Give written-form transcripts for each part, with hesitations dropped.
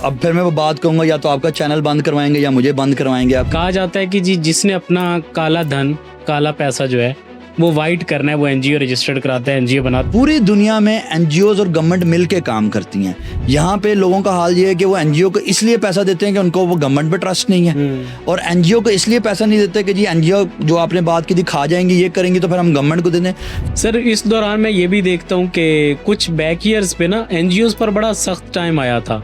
अब फिर मैं वो बात कहूँगा या तो आपका चैनल बंद करवाएंगे या मुझे बंद करवाएंगे आप। कहा जाता है कि जी जिसने अपना काला धन, काला पैसा जो है वो वाइट करना है, वो एनजीओ रजिस्टर्ड कराता है, एनजीओ बनाता है। पूरी दुनिया में एनजीओज और गवर्नमेंट मिल के काम करती हैं। यहाँ पे लोगों का हाल ये है कि वो एनजीओ को इसलिए पैसा देते हैं कि उनको वो गवर्नमेंट पे ट्रस्ट नहीं है, और एनजीओ को इसलिए पैसा नहीं देते कि जी एनजीओ जो आपने बात की थी खा जाएंगी, ये करेंगी तो फिर हम गवर्नमेंट को दे दें। सर इस दौरान मैं ये भी देखता हूँ कि कुछ बैक ईयर्स पे ना एनजीओ पर बड़ा सख्त टाइम आया था।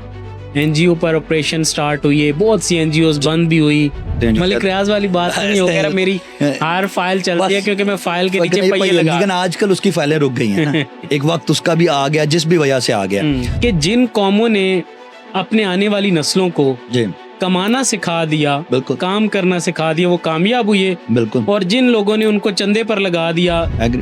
एनजीओ पर ऑपरेशन स्टार्ट हुई है, बहुत सी एनजीओ बंद भी हुई। मलिक रियाज वाली बात नहीं हो गया, मेरी हर फाइल चलती है क्योंकि मैं फाइल के नीचे पहिए लगा। लेकिन आजकल उसकी फाइलें रुक गई हैं ना। एक वक्त उसका भी आ गया, जिस भी वजह से आ गया कि जिन कौमों ने अपने आने वाली नस्लों को जी कमाना सिखा दिया, बिल्कुल, काम करना सिखा दिया, वो कामयाब हुई है बिल्कुल। और जिन लोगों ने उनको चंदे पर लगा दिया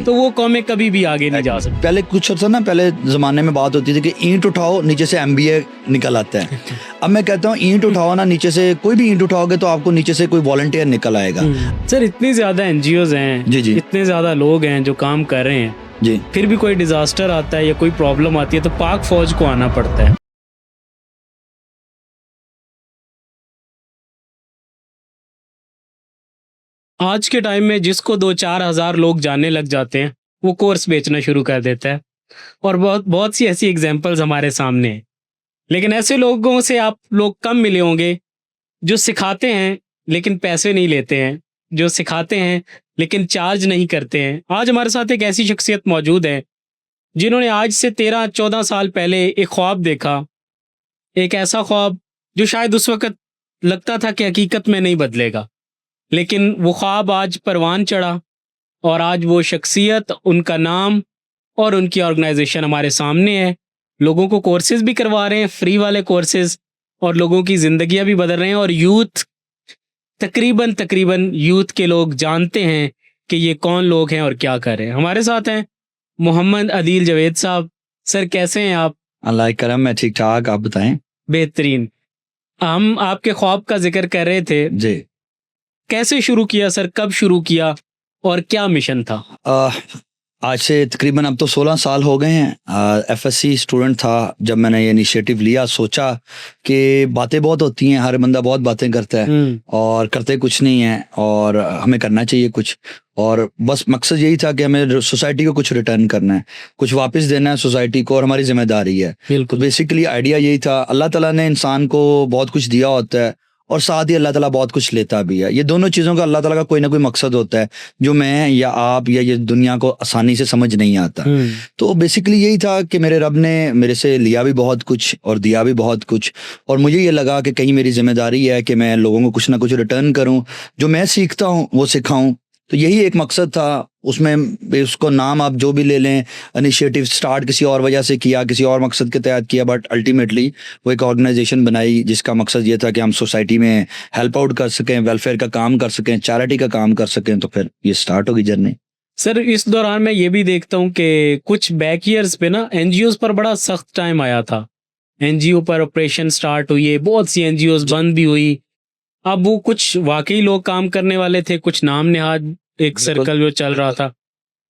तो वो कौमें कभी भी आगे नहीं जा सकती। पहले कुछ अर्सा ना, पहले जमाने में बात होती थी कि ईंट उठाओ नीचे से एमबीए निकल आता है। अब मैं कहता हूँ ईंट उठाओ ना, नीचे से कोई भी ईंट उठाओगे तो आपको नीचे से कोई वॉलंटियर निकल आएगा। सर इतनी ज्यादा एनजीओज हैं जी जी, इतने ज्यादा लोग हैं जो काम कर रहे हैं जी, फिर भी कोई डिजास्टर आता है या कोई प्रॉब्लम आती है तो पाक फौज को आना पड़ता है। आज के टाइम में जिसको 2-4 हज़ार लोग जानने लग जाते हैं वो कोर्स बेचना शुरू कर देता है, और बहुत बहुत सी ऐसी एग्जांपल्स हमारे सामने हैं। लेकिन ऐसे लोगों से आप लोग कम मिले होंगे जो सिखाते हैं लेकिन पैसे नहीं लेते हैं, जो सिखाते हैं लेकिन चार्ज नहीं करते हैं। आज हमारे साथ एक ऐसी शख्सियत मौजूद है जिन्होंने आज से 13-14 साल पहले एक ख्वाब देखा, एक ऐसा ख्वाब जो शायद उस वक्त लगता था कि हकीकत में नहीं बदलेगा, लेकिन वो ख्वाब आज परवान चढ़ा और आज वो शख्सियत, उनका नाम और उनकी ऑर्गेनाइजेशन हमारे सामने है। लोगों को कोर्सेज भी करवा रहे हैं, फ्री वाले कोर्सेज, और लोगों की ज़िंदगियां भी बदल रहे हैं। और यूथ तकरीबन यूथ के लोग जानते हैं कि ये कौन लोग हैं और क्या कर रहे हैं। हमारे साथ हैं मोहम्मद अदील जावेद साहब। सर कैसे हैं आप? अल्लाह करम, मैं ठीक ठाक, आप बताएं। बेहतरीन। हम आपके ख्वाब का जिक्र कर रहे थे जी। कैसे शुरू किया सर, कब शुरू किया और क्या मिशन था? आज से तकरीबन अब तो 16 साल हो गए हैं। एफएससी स्टूडेंट था जब मैंने ये इनिशिएटिव लिया। सोचा कि बातें बहुत होती हैं, हर बंदा बहुत बातें करता है और करते कुछ नहीं है, और हमें करना चाहिए कुछ। और बस मकसद यही था कि हमें सोसाइटी को कुछ रिटर्न करना है, कुछ वापस देना है सोसाइटी को, और हमारी जिम्मेदारी है। तो बेसिकली आइडिया यही था। अल्लाह ताला ने इंसान को बहुत कुछ दिया होता है और साथ ही अल्लाह ताला बहुत कुछ लेता भी है। ये दोनों चीज़ों का अल्लाह ताला का कोई ना कोई मकसद होता है जो मैं या आप या ये दुनिया को आसानी से समझ नहीं आता। तो बेसिकली यही था कि मेरे रब ने मेरे से लिया भी बहुत कुछ और दिया भी बहुत कुछ, और मुझे ये लगा कि कहीं मेरी जिम्मेदारी है कि मैं लोगों को कुछ ना कुछ रिटर्न करूं, जो मैं सीखता हूं वो सिखाऊं। तो यही एक मकसद था। उसमें उसको नाम आप जो भी ले लें, इनिशिएटिव स्टार्ट किसी और वजह से किया, किसी और मकसद के तहत किया, बट अल्टीमेटली वो एक ऑर्गेनाइजेशन बनाई जिसका मकसद ये था कि हम सोसाइटी में हेल्प आउट कर सकें, वेलफेयर का काम कर सकें, चैरिटी का काम कर सकें। तो फिर ये स्टार्ट होगी जर्नी। सर इस दौरान मैं ये भी देखता हूँ कि कुछ बैक ईयर्स पे ना एनजीओ पर बड़ा सख्त टाइम आया था। एनजीओ पर ऑपरेशन स्टार्ट हुई है, बहुत सी एनजीओ बंद भी हुई। अब वो कुछ वाकई लोग काम करने वाले थे, कुछ नाम नेहाद एक सर्कल जो चल रहा था।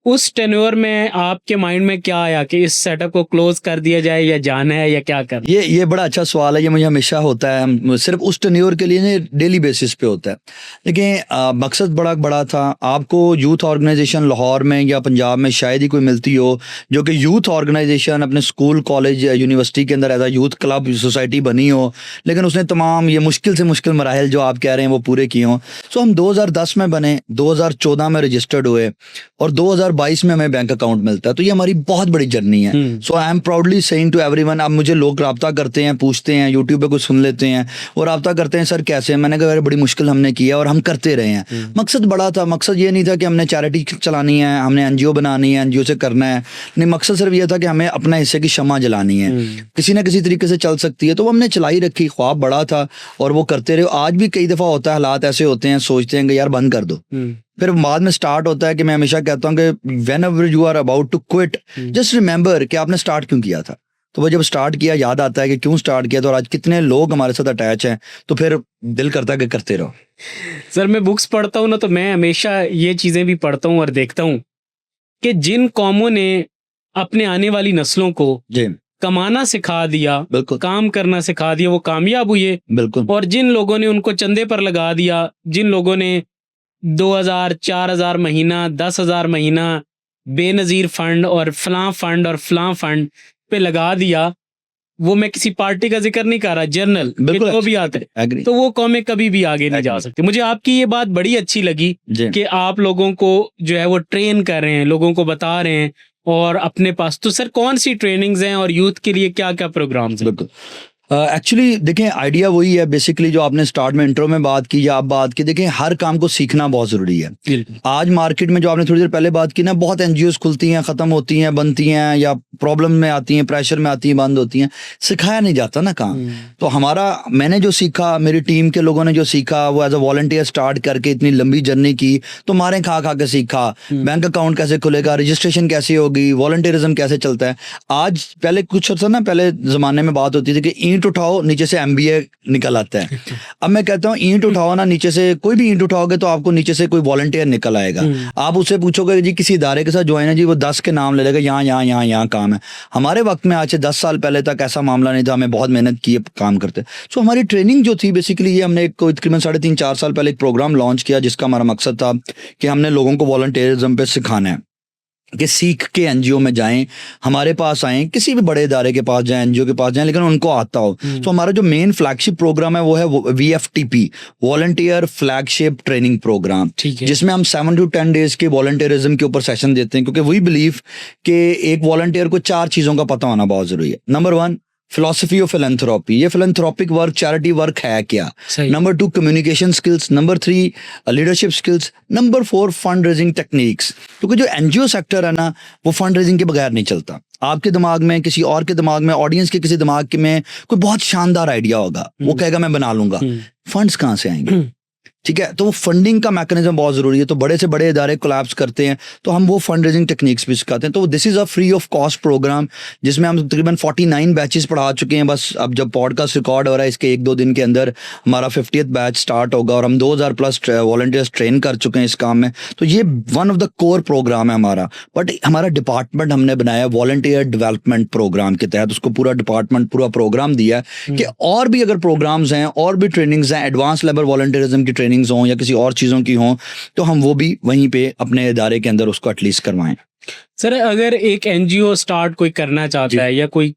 उस टेन्योर में आपके माइंड में क्या आया कि इस सेटअप को क्लोज कर दिया जाए या जाना है या क्या करना? ये बड़ा अच्छा सवाल है। ये मुझे हमेशा होता है। हम सिर्फ उस टेन्योर के लिए नहीं, डेली बेसिस पे होता है। लेकिन मकसद बड़ा था। आपको यूथ ऑर्गेनाइजेशन लाहौर में या पंजाब में शायद ही कोई मिलती हो जो कि यूथ ऑर्गेनाइजेशन अपने स्कूल, कॉलेज, यूनिवर्सिटी के अंदर as a youth club society बनी हो, लेकिन उसने तमाम ये मुश्किल से मुश्किल मराहल जो आप कह रहे हैं वो पूरे किए हों। सो हम 2010 में बने, 2014 में रजिस्टर्ड हुए और 2022 में हमें बैंक अकाउंट मिलता है। तो ये हमारी बहुत बड़ी जर्नी है। So I am proudly saying to everyone. अब मुझे लोग राब्ता करते हैं, पूछते हैं, यूट्यूब पे कुछ सुन लेते हैं और राब्ता करते हैं, सर कैसे? मैंने कहा यार बड़ी मुश्किल हमने किया और हम करते रहे हैं। मकसद बड़ा था। मकसद ये नहीं था कि हमने चैरिटी चलानी है, हमने एनजीओ बनानी है, एनजीओ से करना है। नहीं, मकसद सिर्फ ये था कि हमें अपना हिस्से की शमा जलानी है। किसी ना किसी तरीके से चल सकती है, तो वो हमने चलाई रखी। ख्वाब बड़ा था और वो करते रहे। आज भी कई दफ़ा होता है, हालात ऐसे होते हैं, सोचते हैं कि यार बंद कर दो, फिर बाद में स्टार्ट होता है कि मैं हमेशा कहता हूँ कि whenever you are about to quit, just remember कि आपने स्टार्ट क्यों किया था। तो वो जब स्टार्ट किया याद आता है कि क्यों स्टार्ट किया था और आज कितने लोग हमारे साथ अटैच हैं, तो फिर दिल करता है कि करते रहो। सर मैं बुक्स पढ़ता हूँ ना, तो मैं हमेशा ये चीज़ें भी पढ़ता हूँ और देखता हूँ कि जिन कौमों ने अपने आने वाली नस्लों को जी कमाना सिखा दिया, बिल्कुल काम करना सिखा दिया, वो कामयाब हुए। बिल्कुल और जिन लोगों ने उनको चंदे पर लगा दिया, जिन लोगों ने 2000 4000 महीना 10,000 महीना बेनज़ीर फंड और फलां फंड पे लगा दिया, वो मैं किसी पार्टी का जिक्र नहीं कर रहा, जनरल बिल्कुल जो भी आते हैं, एग्री तो वो कौमें कभी भी आगे नहीं जा Agree. सकती। मुझे आपकी ये बात बड़ी अच्छी लगी जी कि आप लोगों को जो है वो ट्रेन कर रहे हैं, लोगों को बता रहे हैं और अपने पास। तो सर कौन सी ट्रेनिंग्स हैं और यूथ के लिए क्या क्या प्रोग्राम्स हैं? बिल्कुल एक्चुअली देखें आइडिया वही है बेसिकली जो आपने स्टार्ट में इंट्रो में बात की या आप बात की, देखें हर काम को सीखना बहुत ज़रूरी है। आज मार्केट में जो आपने थोड़ी देर पहले बात की ना, बहुत एनजीओज खुलती हैं, ख़त्म होती हैं, बनती हैं, या प्रॉब्लम में आती हैं, प्रेशर में आती हैं, बंद होती हैं, सिखाया नहीं जाता ना काम। तो हमारा मैंने जो सीखा, मेरी टीम के लोगों ने जो सीखा, वो एज अ वॉलंटियर स्टार्ट करके इतनी लंबी जर्नी की, तो मारें खा खा के सीखा, बैंक अकाउंट कैसे खुलेगा, रजिस्ट्रेशन कैसे होगी, वॉलंटियरिज्म कैसे चलता है। आज पहले कुछ अर्सा ना, पहले ज़माने में बात होती थी कि ईंट उठाओ नीचे से एमबीए निकल आता है। अब मैं कहता हूँ ईंट उठाओ ना, नीचे से कोई भी ईंट उठाओगे तो आपको नीचे से कोई वॉलंटियर निकल आएगा। आप उससे पूछोगे जी किसी इदारे के साथ ज्वाइन है जी, वो 10 के नाम ले लेगा, यहाँ यहाँ यहाँ यहाँ काम है। हमारे वक्त में आज से 10 साल पहले तक ऐसा मामला नहीं था, हमें बहुत मेहनत की काम करते। सो हमारी ट्रेनिंग जो थी बेसिकली ये, हमने तकरीबन 3.5-4 साल पहले एक प्रोग्राम लॉन्च किया जिसका हमारा मकसद था कि हमने लोगों को वॉलंटियरिज्म पे सिखाना है कि सीख के एनजीओ में जाएं, हमारे पास आएं, किसी भी बड़े इदारे के पास जाएं, एनजीओ के पास जाएं, लेकिन उनको आता हो। तो हमारा जो मेन फ्लैगशिप प्रोग्राम है वो है VFTP, volunteer flagship training programme, ठीक है। जिसमें हम 7 to 10 डेज के वॉलंटियरिज्म के ऊपर सेशन देते हैं, क्योंकि वी बिलीव कि एक वॉलंटियर को 4 चीज़ों का पता होना बहुत ज़रूरी है। नंबर 1 फिलोसफी ऑफ फिलैंथ्रोपी, ये फिलैंथ्रोपिक वर्क, चैरिटी वर्क है क्या। Number 2 communication skills, number 3 leadership skills, number 4 fund raising techniques. क्योंकि जो एनजीओ सेक्टर है ना, वो फंड रेजिंग के बगैर नहीं चलता। आपके दिमाग में, किसी और के दिमाग में, ऑडियंस के किसी दिमाग में कोई बहुत शानदार आइडिया होगा, वो कहेगा मैं बना लूंगा, फंड्स कहाँ से आएंगे, ठीक है। तो वो फंडिंग का मैकेनिज्म बहुत जरूरी है। तो बड़े से बड़े इदारे कोलैप्स करते हैं, तो हम वो फंड रेजिंग टेक्निक्स भी सिखाते हैं। तो this is a free of cost programme, जिसमें हम तकरीबन 49 बैचेस पढ़ा चुके हैं। बस अब जब पॉडकास्ट रिकॉर्ड हो रहा है, इसके 1-2 दिन के अंदर हमारा 50th बैच स्टार्ट होगा, और हम 2000 प्लस वॉलंटियर्स ट्रेन कर चुके हैं इस काम में। तो ये one of the core programme है हमारा। बट हमारा डिपार्टमेंट हमने बनाया वॉलंटियर डेवलपमेंट प्रोग्राम के तहत, उसको पूरा डिपार्टमेंट पूरा प्रोग्राम दिया है कि और भी अगर प्रोग्राम्स हैं, और भी ट्रेनिंग्स हैं, एडवांस लेवल वॉलंटियरिज्म की ट्रेनिंग्स हों या किसी और चीज़ों की हों, तो हम वो भी वहीं पे अपने इदारे के अंदर उसको एटलीस्ट करवाएं। सर अगर एक एनजीओ स्टार्ट कोई करना चाहता है, या कोई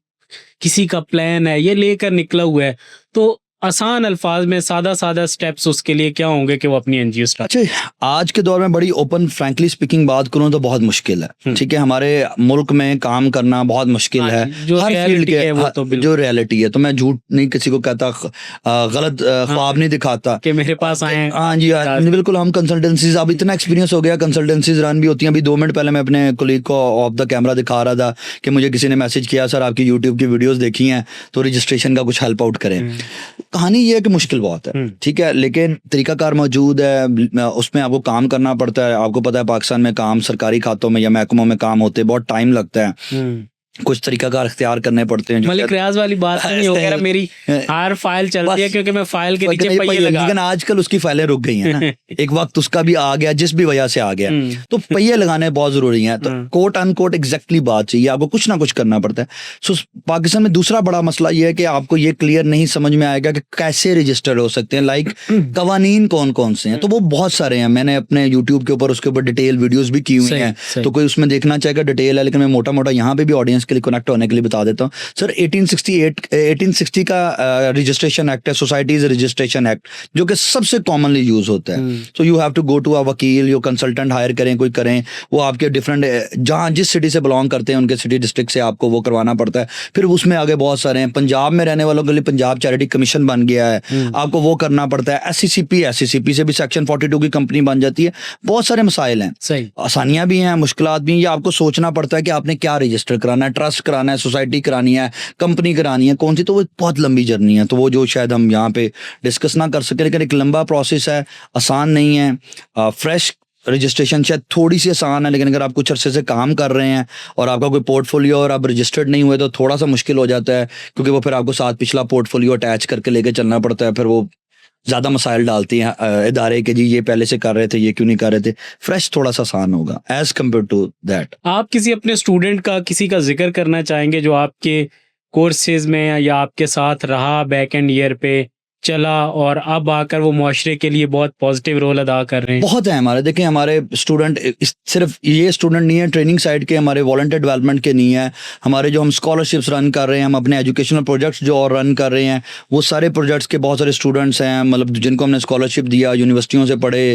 किसी का प्लान है, ये लेकर निकला हुआ है, तो आसान अल्फाज में सादा स्टेप्स उसके लिए क्या होंगे कि वो अपनी एनजीओ स्टार्ट। अच्छा, आज के दौर में बड़ी ओपन फ्रैंकली स्पीकिंग बात करूं तो बहुत मुश्किल है, ठीक है। हमारे मुल्क में काम करना बहुत मुश्किल है, जो हर फील्ड के वो तो जो रियलिटी है। तो मैं झूठ नहीं किसी को कहता, गलत ख्वाब नहीं दिखाता कि मेरे पास आए। हाँ जी, बिल्कुल। हम कंसल्टेंसीज, अब इतना एक्सपीरियंस हो गया, कंसल्टेंसीज रन भी होती हैं। अभी 2 मिनट पहले मैं अपने कोलीग को ऑफ द कैमरा दिखा रहा था कि मुझे किसी ने मैसेज किया, सर आपकी यूट्यूब की वीडियोस देखी हैं, तो रजिस्ट्रेशन का कुछ हेल्प आउट करें। कहानी ये है कि मुश्किल बहुत है, ठीक है, लेकिन तरीकाकार मौजूद है, उसमें आपको काम करना पड़ता है। आपको पता है पाकिस्तान में काम, सरकारी खातों में या महकमों में काम होते बहुत टाइम लगता है, कुछ तरीकाकार इख्तियार करने पड़ते हैं। मलिक रियाज वाली बात नहीं हो गया, मेरी हर फाइल चलती है क्योंकि मैं फाइल के नीचे पहिए लगा, लेकिन आजकल उसकी फाइलें रुक गई हैं ना। एक वक्त उसका भी आ गया, जिस भी वजह से आ गया, तो पहिए लगाने बहुत जरूरी हैं। तो कोट अनकोट एग्जैक्टली बात चाहिए, आपको कुछ ना कुछ करना पड़ता है। सो पाकिस्तान में दूसरा बड़ा मसला ये है कि आपको ये क्लियर नहीं समझ में आएगा कि कैसे रजिस्टर्ड हो सकते हैं, लाइक कवानीन कौन कौन से हैं। तो वो बहुत सारे हैं, मैंने अपने यूट्यूब के ऊपर उसके ऊपर डिटेल वीडियोज भी की हुई हैं, तो कोई उसमें देखना चाहेगा डिटेल है, लेकिन मैं मोटा मोटा यहाँ पे भी ऑडियंस के लिए कनेक्ट होने के लिए बता देता हूँ। सर 1860 का रजिस्ट्रेशन एक्ट है, सोसाइटीज रजिस्ट्रेशन एक्ट, जो कि सबसे कॉमनली यूज होता है। So you have to go to a वकील, यो कंसल्टेंट हायर करें, कोई करें, वो आपके डिफरेंट जहाँ जिस सिटी से बिलोंग करते हैं उनके सिटी डिस्ट्रिक्ट से आपको वो करवाना पड़ता है। फिर उसमें आगे बहुत सारे हैं, पंजाब में रहने वालों के लिए पंजाब चैरिटी कमीशन बन गया है, आपको वो करना पड़ता है। SCCP से भी सेक्शन 42 की कंपनी बन जाती है। बहुत सारे मसाइल हैं, आसानियां भी हैं, मुश्किलात भी हैं। ये आपको सोचना पड़ता है कि आपने क्या रजिस्टर कराना है, ट्रस्ट कराना है, सोसाइटी करानी है, कंपनी करानी है, कौन सी। तो वो बहुत लंबी जर्नी है, तो वो जो शायद हम यहाँ पे डिस्कस ना कर सके, लेकिन एक लंबा प्रोसेस है, आसान नहीं है। फ्रेश रजिस्ट्रेशन शायद थोड़ी सी आसान है, लेकिन अगर आप कुछ अरसे से काम कर रहे हैं और आपका कोई पोर्टफोलियो और आप रजिस्टर्ड नहीं हुए तो थोड़ा सा मुश्किल हो जाता है, क्योंकि वो फिर आपको साथ पिछला पोर्टफोलियो अटैच करके लेके चलना पड़ता है। फिर वो ज़्यादा मसाइल डालती हैं इदारे के, जी ये पहले से कर रहे थे, ये क्यों नहीं कर रहे थे। फ्रेश थोड़ा सा आसान होगा एज कम्पेयर टू दैट। आप किसी अपने स्टूडेंट का, किसी का जिक्र करना चाहेंगे जो आपके कोर्सेज में या आपके साथ रहा बैक एंड ईयर पे चला और अब आकर वो मुआशरे के लिए बहुत पॉजिटिव रोल अदा कर रहे हैं? बहुत है हमारे, देखें हमारे स्टूडेंट सिर्फ ये स्टूडेंट नहीं है ट्रेनिंग साइड के, हमारे वॉलंटियर डेवलपमेंट के नहीं है, हमारे जो हम स्कॉलरशिप्स रन कर रहे हैं, हम अपने एजुकेशनल प्रोजेक्ट्स जो और रन कर रहे हैं, वो सारे प्रोजेक्ट्स के बहुत सारे स्टूडेंट्स हैं, मतलब जिनको हमने स्कॉलरशिप दिया, यूनिवर्सिटियों से पढ़े।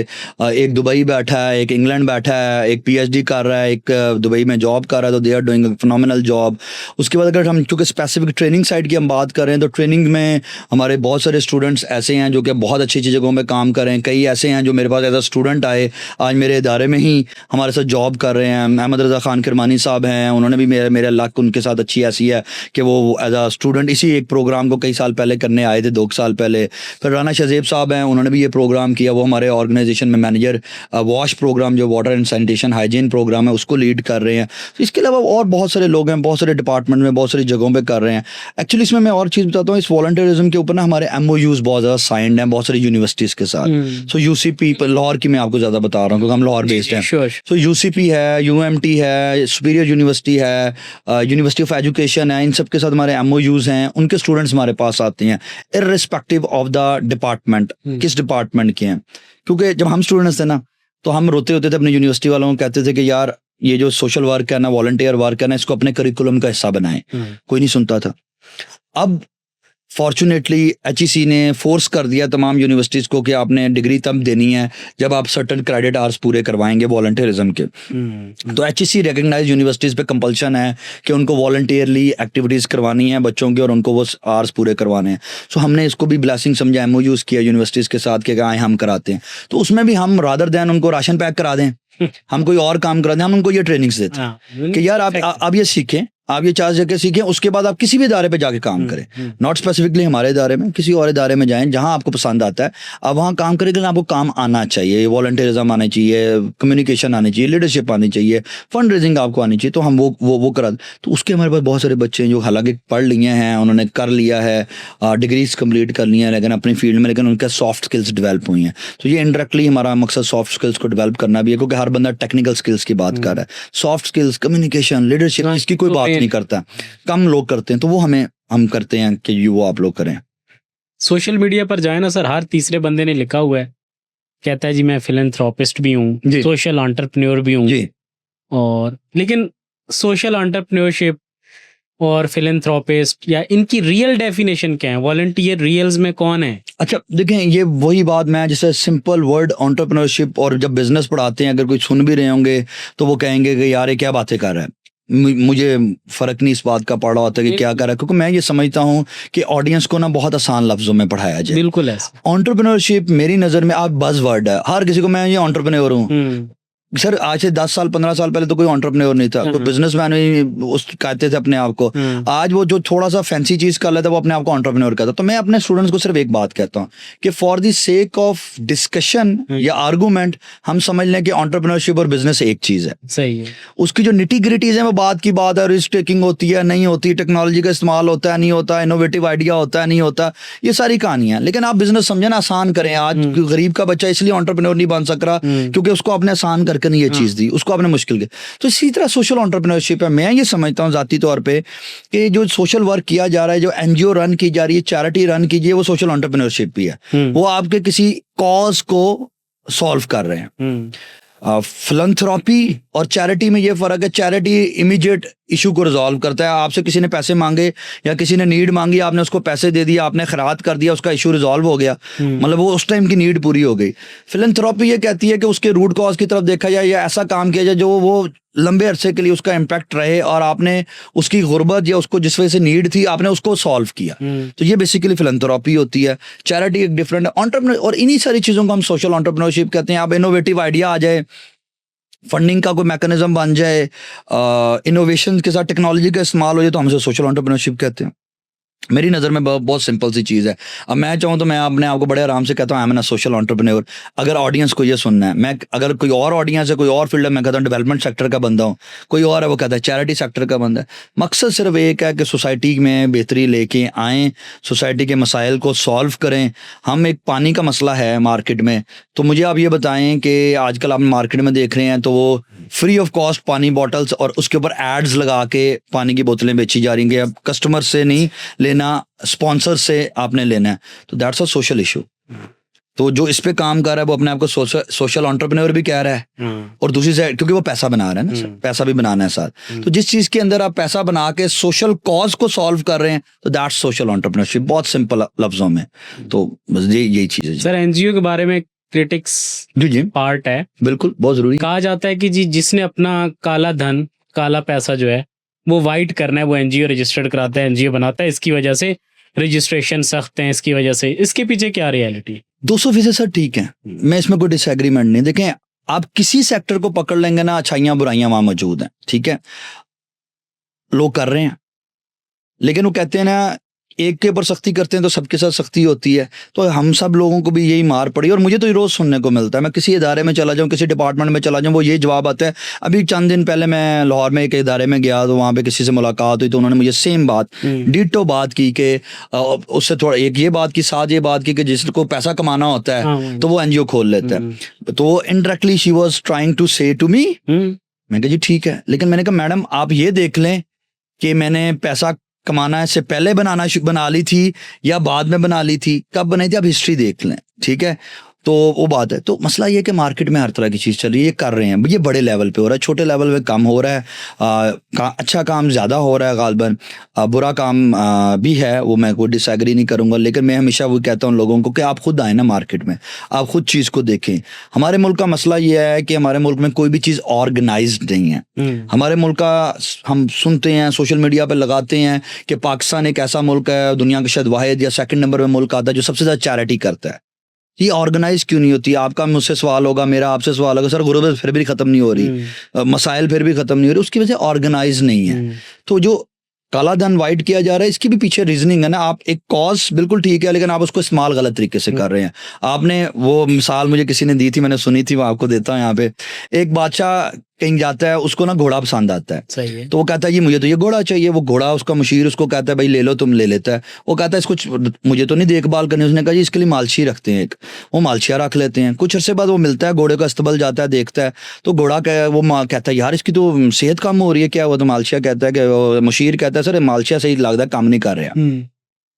एक दुबई बैठा है, एक इंग्लैंड बैठा है, एक PhD कर रहा है, एक दुबई में जॉब कर रहा है, तो they are doing a phenomenal job. उसके बाद अगर हम चूँकि स्पेसिफिक ट्रेनिंग साइड की हम बात कर रहे हैं, तो ट्रेनिंग में हमारे बहुत सारे स्टूडेंट्स ऐसे हैं जो कि बहुत अच्छी अच्छी जगहों में काम कर रहे हैं। कई ऐसे हैं जो मेरे पास एज अ स्टूडेंट आए, आज मेरे इदारे में ही हमारे साथ जॉब कर रहे हैं। अहमद रज़ा खान किरमानी साहब हैं, उन्होंने भी मेरे लक उनके साथ अच्छी ऐसी है कि वो एज अ स्टूडेंट इसी एक प्रोग्राम को कई साल पहले करने आए थे, 2 साल पहले। फिर राना शहज़ेब साहब हैं, उन्होंने भी ये प्रोग्राम किया, वो हमारे ऑर्गेनाइजेशन में मैनेजर वॉश प्रोग्राम जो water and sanitation hygiene programme है उसको लीड कर रहे हैं। तो इसके अलावा और बहुत सारे लोग हैं, बहुत सारे डिपार्टमेंट में, बहुत सारी जगहों पर कर रहे हैं। एक्चुअली इसमें मैं और चीज़ बताता हूँ, इस वॉलंटियरिज्म के ऊपर ना हमारे MOUs बहुत ज़्यादा साइंड हैं बहुत सारी यूनिवर्सिटीज़ के साथ। सो UCP लाहौर की मैं आपको ज़्यादा बता रहा हूँ क्योंकि हम लाहौर बेस्ड हैं। सो UCP है, UMT है, सुपीरियर यूनिवर्सिटी है, यूनिवर्सिटी ऑफ एजुकेशन है, इन सब के साथ हमारे MOUs हैं। उनके स्टूडेंट्स हमारे पास आते हैं इर्रिस्पेक्टिव ऑफ द डिपार्टमेंट, किस डिपार्टमेंट के हैं। क्योंकि जब हम स्टूडेंट्स थे ना, तो हम रोते होते थे अपने यूनिवर्सिटी वालों को, कहते थे कि यार ये जो सोशल वर्क है ना, वॉलंटियर वर्क है ना, इसको अपने करिकुलम का हिस्सा बनाएं। कोई नहीं सुनता था। अब फॉर्चुनेटली HEC ने फोर्स कर दिया तमाम यूनिवर्सिटीज़ को कि आपने डिग्री तब देनी है जब आप सर्टन क्रेडिट आवर्स पूरे करवाएंगे वॉलंटियरिज्म के। तो HEC रिकग्नाइज यूनिवर्सिटीज़ पे कंपल्शन है कि उनको वॉलंटियरली एक्टिविटीज़ करवानी है बच्चों की और उनको वो आवर्स पूरे करवाने हैं। सो हमने इसको भी ब्लेसिंग समझा, MOUs किया यूनिवर्सिटीज़ के साथ कि आए हम कराते हैं। तो उसमें भी हम रादर दैन उनको राशन पैक करा दें, हम कोई और काम करा दें, हम उनको ये ट्रेनिंग्स देते हैं कि यार आप ये सीखें, आप ये 4 जगह सीखें, उसके बाद आप किसी भी इदारे पे जाके काम करें। नॉट स्पेसिफिकली हमारे इदारे में, किसी और इदारे में जाएं जहां आपको पसंद आता है, आप वहां काम करें। लेकिन आपको काम आना चाहिए, वॉलंटियरिज्म आना चाहिए, कम्युनिकेशन आनी चाहिए, लीडरशिप आनी चाहिए, फंड रेजिंग आपको आनी चाहिए। तो हम वो करा। तो उसके हमारे पास बहुत सारे बच्चे हैं जो हालांकि पढ़ लिए हैं, उन्होंने कर लिया है, डिग्रीज कंप्लीट कर ली हैं, लेकिन अपनी फील्ड में, लेकिन उनके सॉफ्ट स्किल्स डेवलप हुई हैं। तो ये इनडायरेक्टली हमारा मकसद सॉफ्ट स्किल्स को डेवलप करना भी है, क्योंकि हर बंदा टेक्निकल स्किल्स की बात कर रहा है। सॉफ्ट स्किल्स, कम्युनिकेशन, लीडरशिप, इसकी कोई बात नहीं करता, कम लोग करते हैं। तो वो हम करते हैं कि वो आप लोग करें। सोशल मीडिया पर जाए ना सर, हर तीसरे बंदे ने लिखा हुआ है, कहता है जी मैं फिलैंथ्रोपिस्ट भी हूँ, सोशल एंटरप्रेन्योर भी हूँ जी। और लेकिन सोशल एंटरप्रेन्योरशिप और फिलैंथ्रोपिस्ट या इनकी रियल डेफिनेशन क्या है? वॉलंटियर रियल्स में कौन है? अच्छा देखें, ये वही बात मैं जैसे सिंपल वर्ड एंटरप्रेन्योरशिप, और जब बिजनेस पढ़ाते हैं अगर कोई सुन भी रहे होंगे तो वो कहेंगे कि यार ये क्या बातें कर रहा है। मुझे फ़र्क नहीं इस बात का पड़ रहा होता कि क्या कर रहा है, क्योंकि मैं ये समझता हूँ कि ऑडियंस को ना बहुत आसान लफ्जों में पढ़ाया जाए। बिल्कुल ऐसा। एंटरप्रेन्योरशिप मेरी नज़र में आप बज़ वर्ड है, हर किसी को मैं ये एंटरप्रेन्योर हूँ। सर आज से 10 साल 15 साल पहले तो कोई एंटरप्रेन्योर नहीं था, कोई बिजनेसमैन ही उस कहते थे अपने आप को। आज वो जो थोड़ा सा फैंसी चीज कर लेता है वो अपने आप को एंटरप्रेन्योर कहता है। तो मैं अपने स्टूडेंट्स को सिर्फ एक बात कहता हूँ कि for the sake of discussion या आर्गूमेंट हम समझ लें कि एंटरप्रेन्योरशिप और बिजनेस एक चीज है। सही है। उसकी जो निटी ग्रिटीज है वो बात की बात है, रिस्क टेकिंग होती है नहीं होती, टेक्नोलॉजी का इस्तेमाल होता है नहीं होता, इनोवेटिव आइडिया होता है नहीं होता, ये सारी कहानियां। लेकिन आप बिजनेस समझे ना, आसान करें। आज गरीब का बच्चा इसलिए एंटरप्रेन्योर नहीं बन सक रहा क्योंकि उसको आपने आसान करके नहीं ये चीज दी, उसको आपने मुश्किल के। तो इसी तरह सोशल एंटरप्रेन्योरशिप है। मैं ये समझता हूँ जाती तौर पे कि जो सोशल वर्क किया जा रहा है, जो NGO रन की जा रही है, चैरिटी रन कीजिए, वो सोशल एंटरप्रेन्योरशिप भी है। वो आपके किसी कॉज को सॉल्व कर रहे हैं। फिलैंथ्रोपी और चैरिटी में ये फर्क है, चैरिटी इमीडिएट इशू को रिजॉल्व करता है। आपसे किसी ने पैसे मांगे या किसी ने नीड मांगी, आपने उसको पैसे दे दिया, आपने खैरात कर दिया, उसका इशू रिजॉल्व हो गया, मतलब वो उस टाइम की नीड पूरी हो गई। फिलैंथ्रोपी ये कहती है कि उसके रूट कॉज की तरफ देखा जाए या ऐसा काम किया जाए जो वो लंबे अरसे के लिए उसका इम्पैक्ट रहे और आपने उसकी गुर्बत या उसको जिस वजह से नीड थी आपने उसको सॉल्व किया। तो ये बेसिकली फिलैंथ्रोपी होती है। चैरिटी एक डिफरेंट है। एंटरप्रेन्योर और इन्हीं सारी चीज़ों को हम सोशल एंटरप्रेन्योरशिप कहते हैं। आप इनोवेटिव आइडिया आ जाए, फंडिंग का कोई मैकेनिज्म बन जाए, इनोवेशन के साथ टेक्नोलॉजी का इस्तेमाल हो जाए, तो हम उसे सोशल एंटरप्रेन्योरशिप कहते हैं। मेरी नज़र में बहुत सिंपल सी चीज़ है। अब मैं चाहूँ तो मैं अपने आप को बड़े आराम से कहता हूँ I am a social entrepreneur. अगर ऑडियंस को ये सुनना है, मैं अगर कोई और ऑडियंस है, कोई और फील्ड है, मैं कहता हूँ डेवलपमेंट सेक्टर का बंदा हूँ, कोई और है वो कहता है चैरिटी सेक्टर का बंदा है। मकसद सिर्फ एक है कि सोसाइटी में बेहतरी लेके आएँ, सोसाइटी के मसाइल को सॉल्व करें। हम एक पानी का मसला है मार्केट में, तो मुझे आप ये बताएं कि आजकल आप मार्केट में देख रहे हैं तो वो फ्री ऑफ कॉस्ट पानी बॉटल्स और उसके ऊपर एड्स लगा के पानी की बोतलें बेची जा रही हैं कि अब कस्टमर से नहीं लेना, स्पॉन्सर से आपने लेना है। तो दैट्स अ सोशल इशू। तो जो इस पे काम कर रहा है वो अपने आप को सोशल एंटरप्रेन्योर भी कह रहा है, और दूसरी साइड क्योंकि वो पैसा बना रहा है ना सर, पैसा भी बनाना है साथ। तो जिस चीज के अंदर आप पैसा बना के सोशल कॉज को सॉल्व कर रहे हैं तो दैट्स सोशल एंटरप्रेन्योरशिप, बहुत सिंपल लफ्जों में। तो बस यही चीज है सर एनजीओ के बारे में क्रिटिक्स जी पार्ट है, बिल्कुल बहुत जरूरी। कहा जाता है कि जी जिसने अपना काला धन, काला पैसा जो है वो वाइट करना है, वो एनजीओ रजिस्टर्ड कराता है, एनजीओ बनाता है, इसकी वजह से रजिस्ट्रेशन सख्त है, इसकी वजह से। इसके पीछे क्या रियलिटी? 200% सर ठीक है, मैं इसमें कोई डिसएग्रीमेंट नहीं। देखें आप किसी सेक्टर को पकड़ लेंगे ना, अच्छाइयाँ बुराइयां वहां मौजूद हैं, ठीक है, लोग कर रहे हैं, लेकिन वो कहते हैं ना एक के ऊपर सख्ती करते हैं तो सबके साथ सख्ती होती है। तो हम सब लोगों को भी यही मार पड़ी, और मुझे तो ये रोज सुनने को मिलता है। मैं किसी इदारे में चला जाऊं, किसी डिपार्टमेंट में चला जाऊं, वो ये जवाब आता है। अभी चंद दिन पहले मैं लाहौर में एक इदारे में गया तो वहाँ पे किसी से मुलाकात हुई, तो उन्होंने मुझे सेम बात डिटो बात की कि उससे थोड़ा एक ये बात की, साथ ये बात की कि जिसको पैसा कमाना होता है तो वो एनजीओ खोल लेता है। तो indirectly she was trying to say to me, मैं कहा जी ठीक है, लेकिन मैंने कहा मैडम आप ये देख लें कि मैंने पैसा कमाना से पहले बना ली थी या बाद में बना ली थी, कब बनाई थी, आप हिस्ट्री देख लें, ठीक है। तो वो बात है। तो मसला ये कि मार्केट में हर तरह की चीज़ चल रही है, ये कर रहे हैं, ये बड़े लेवल पे हो रहा है, छोटे लेवल पे कम हो रहा है। अच्छा काम ज़्यादा हो रहा है गालबन, बुरा काम भी है, वो मैं कोई डिसएग्री नहीं करूँगा। लेकिन मैं हमेशा वो कहता हूँ लोगों को कि आप खुद आए ना मार्केट में, आप खुद चीज़ को देखें। हमारे मुल्क का मसला ये है कि हमारे मुल्क में कोई भी चीज़ ऑर्गेनाइज्ड नहीं है। हमारे मुल्क का हम सुनते हैं, सोशल मीडिया पर लगाते हैं कि पाकिस्तान एक ऐसा मुल्क है, दुनिया के शायद वाहिद या सेकंड नंबर में मुल्क आता है जो सबसे ज़्यादा चैरिटी करता है। ये ऑर्गेनाइज क्यों नहीं होती? आपका मुझसे सवाल होगा, मेरा आपसे सवाल होगा, सर गुर्बत फिर भी खत्म नहीं हो रही, मसाइल फिर भी खत्म नहीं हो रही, उसकी वजह ऑर्गेनाइज नहीं है। तो जो काला धन वाइट किया जा रहा है, इसकी भी पीछे रीजनिंग है ना। आप एक कॉज बिल्कुल ठीक है, लेकिन आप उसको इस्तेमाल गलत तरीके से कर रहे हैं। आपने वो मिसाल मुझे किसी ने दी थी, मैंने सुनी थी, वो आपको देता हूँ यहाँ पे। एक बादशाह कहीं जाता है, उसको ना घोड़ा पसंद आता है, सही है, तो वो कहता है ये मुझे तो ये घोड़ा चाहिए। वो घोड़ा उसका मुशीर उसको कहता है भाई ले लो, तुम ले लेता है। वो कहता है इसको मुझे तो नहीं देखभाल करनी। उसने कहा जी इसके लिए मालशी रखते हैं एक, वो मालशिया रख लेते हैं। कुछ अरसे बाद वो मिलता है, घोड़े का अस्तबल जाता है, देखता है तो घोड़ा वो कहता है यार इसकी तो सेहत कम हो रही है, क्या हुआ? तो मालशिया कहता है कि मुशीर कहता है सर मालशिया सही लगता है, काम नहीं कर रहा।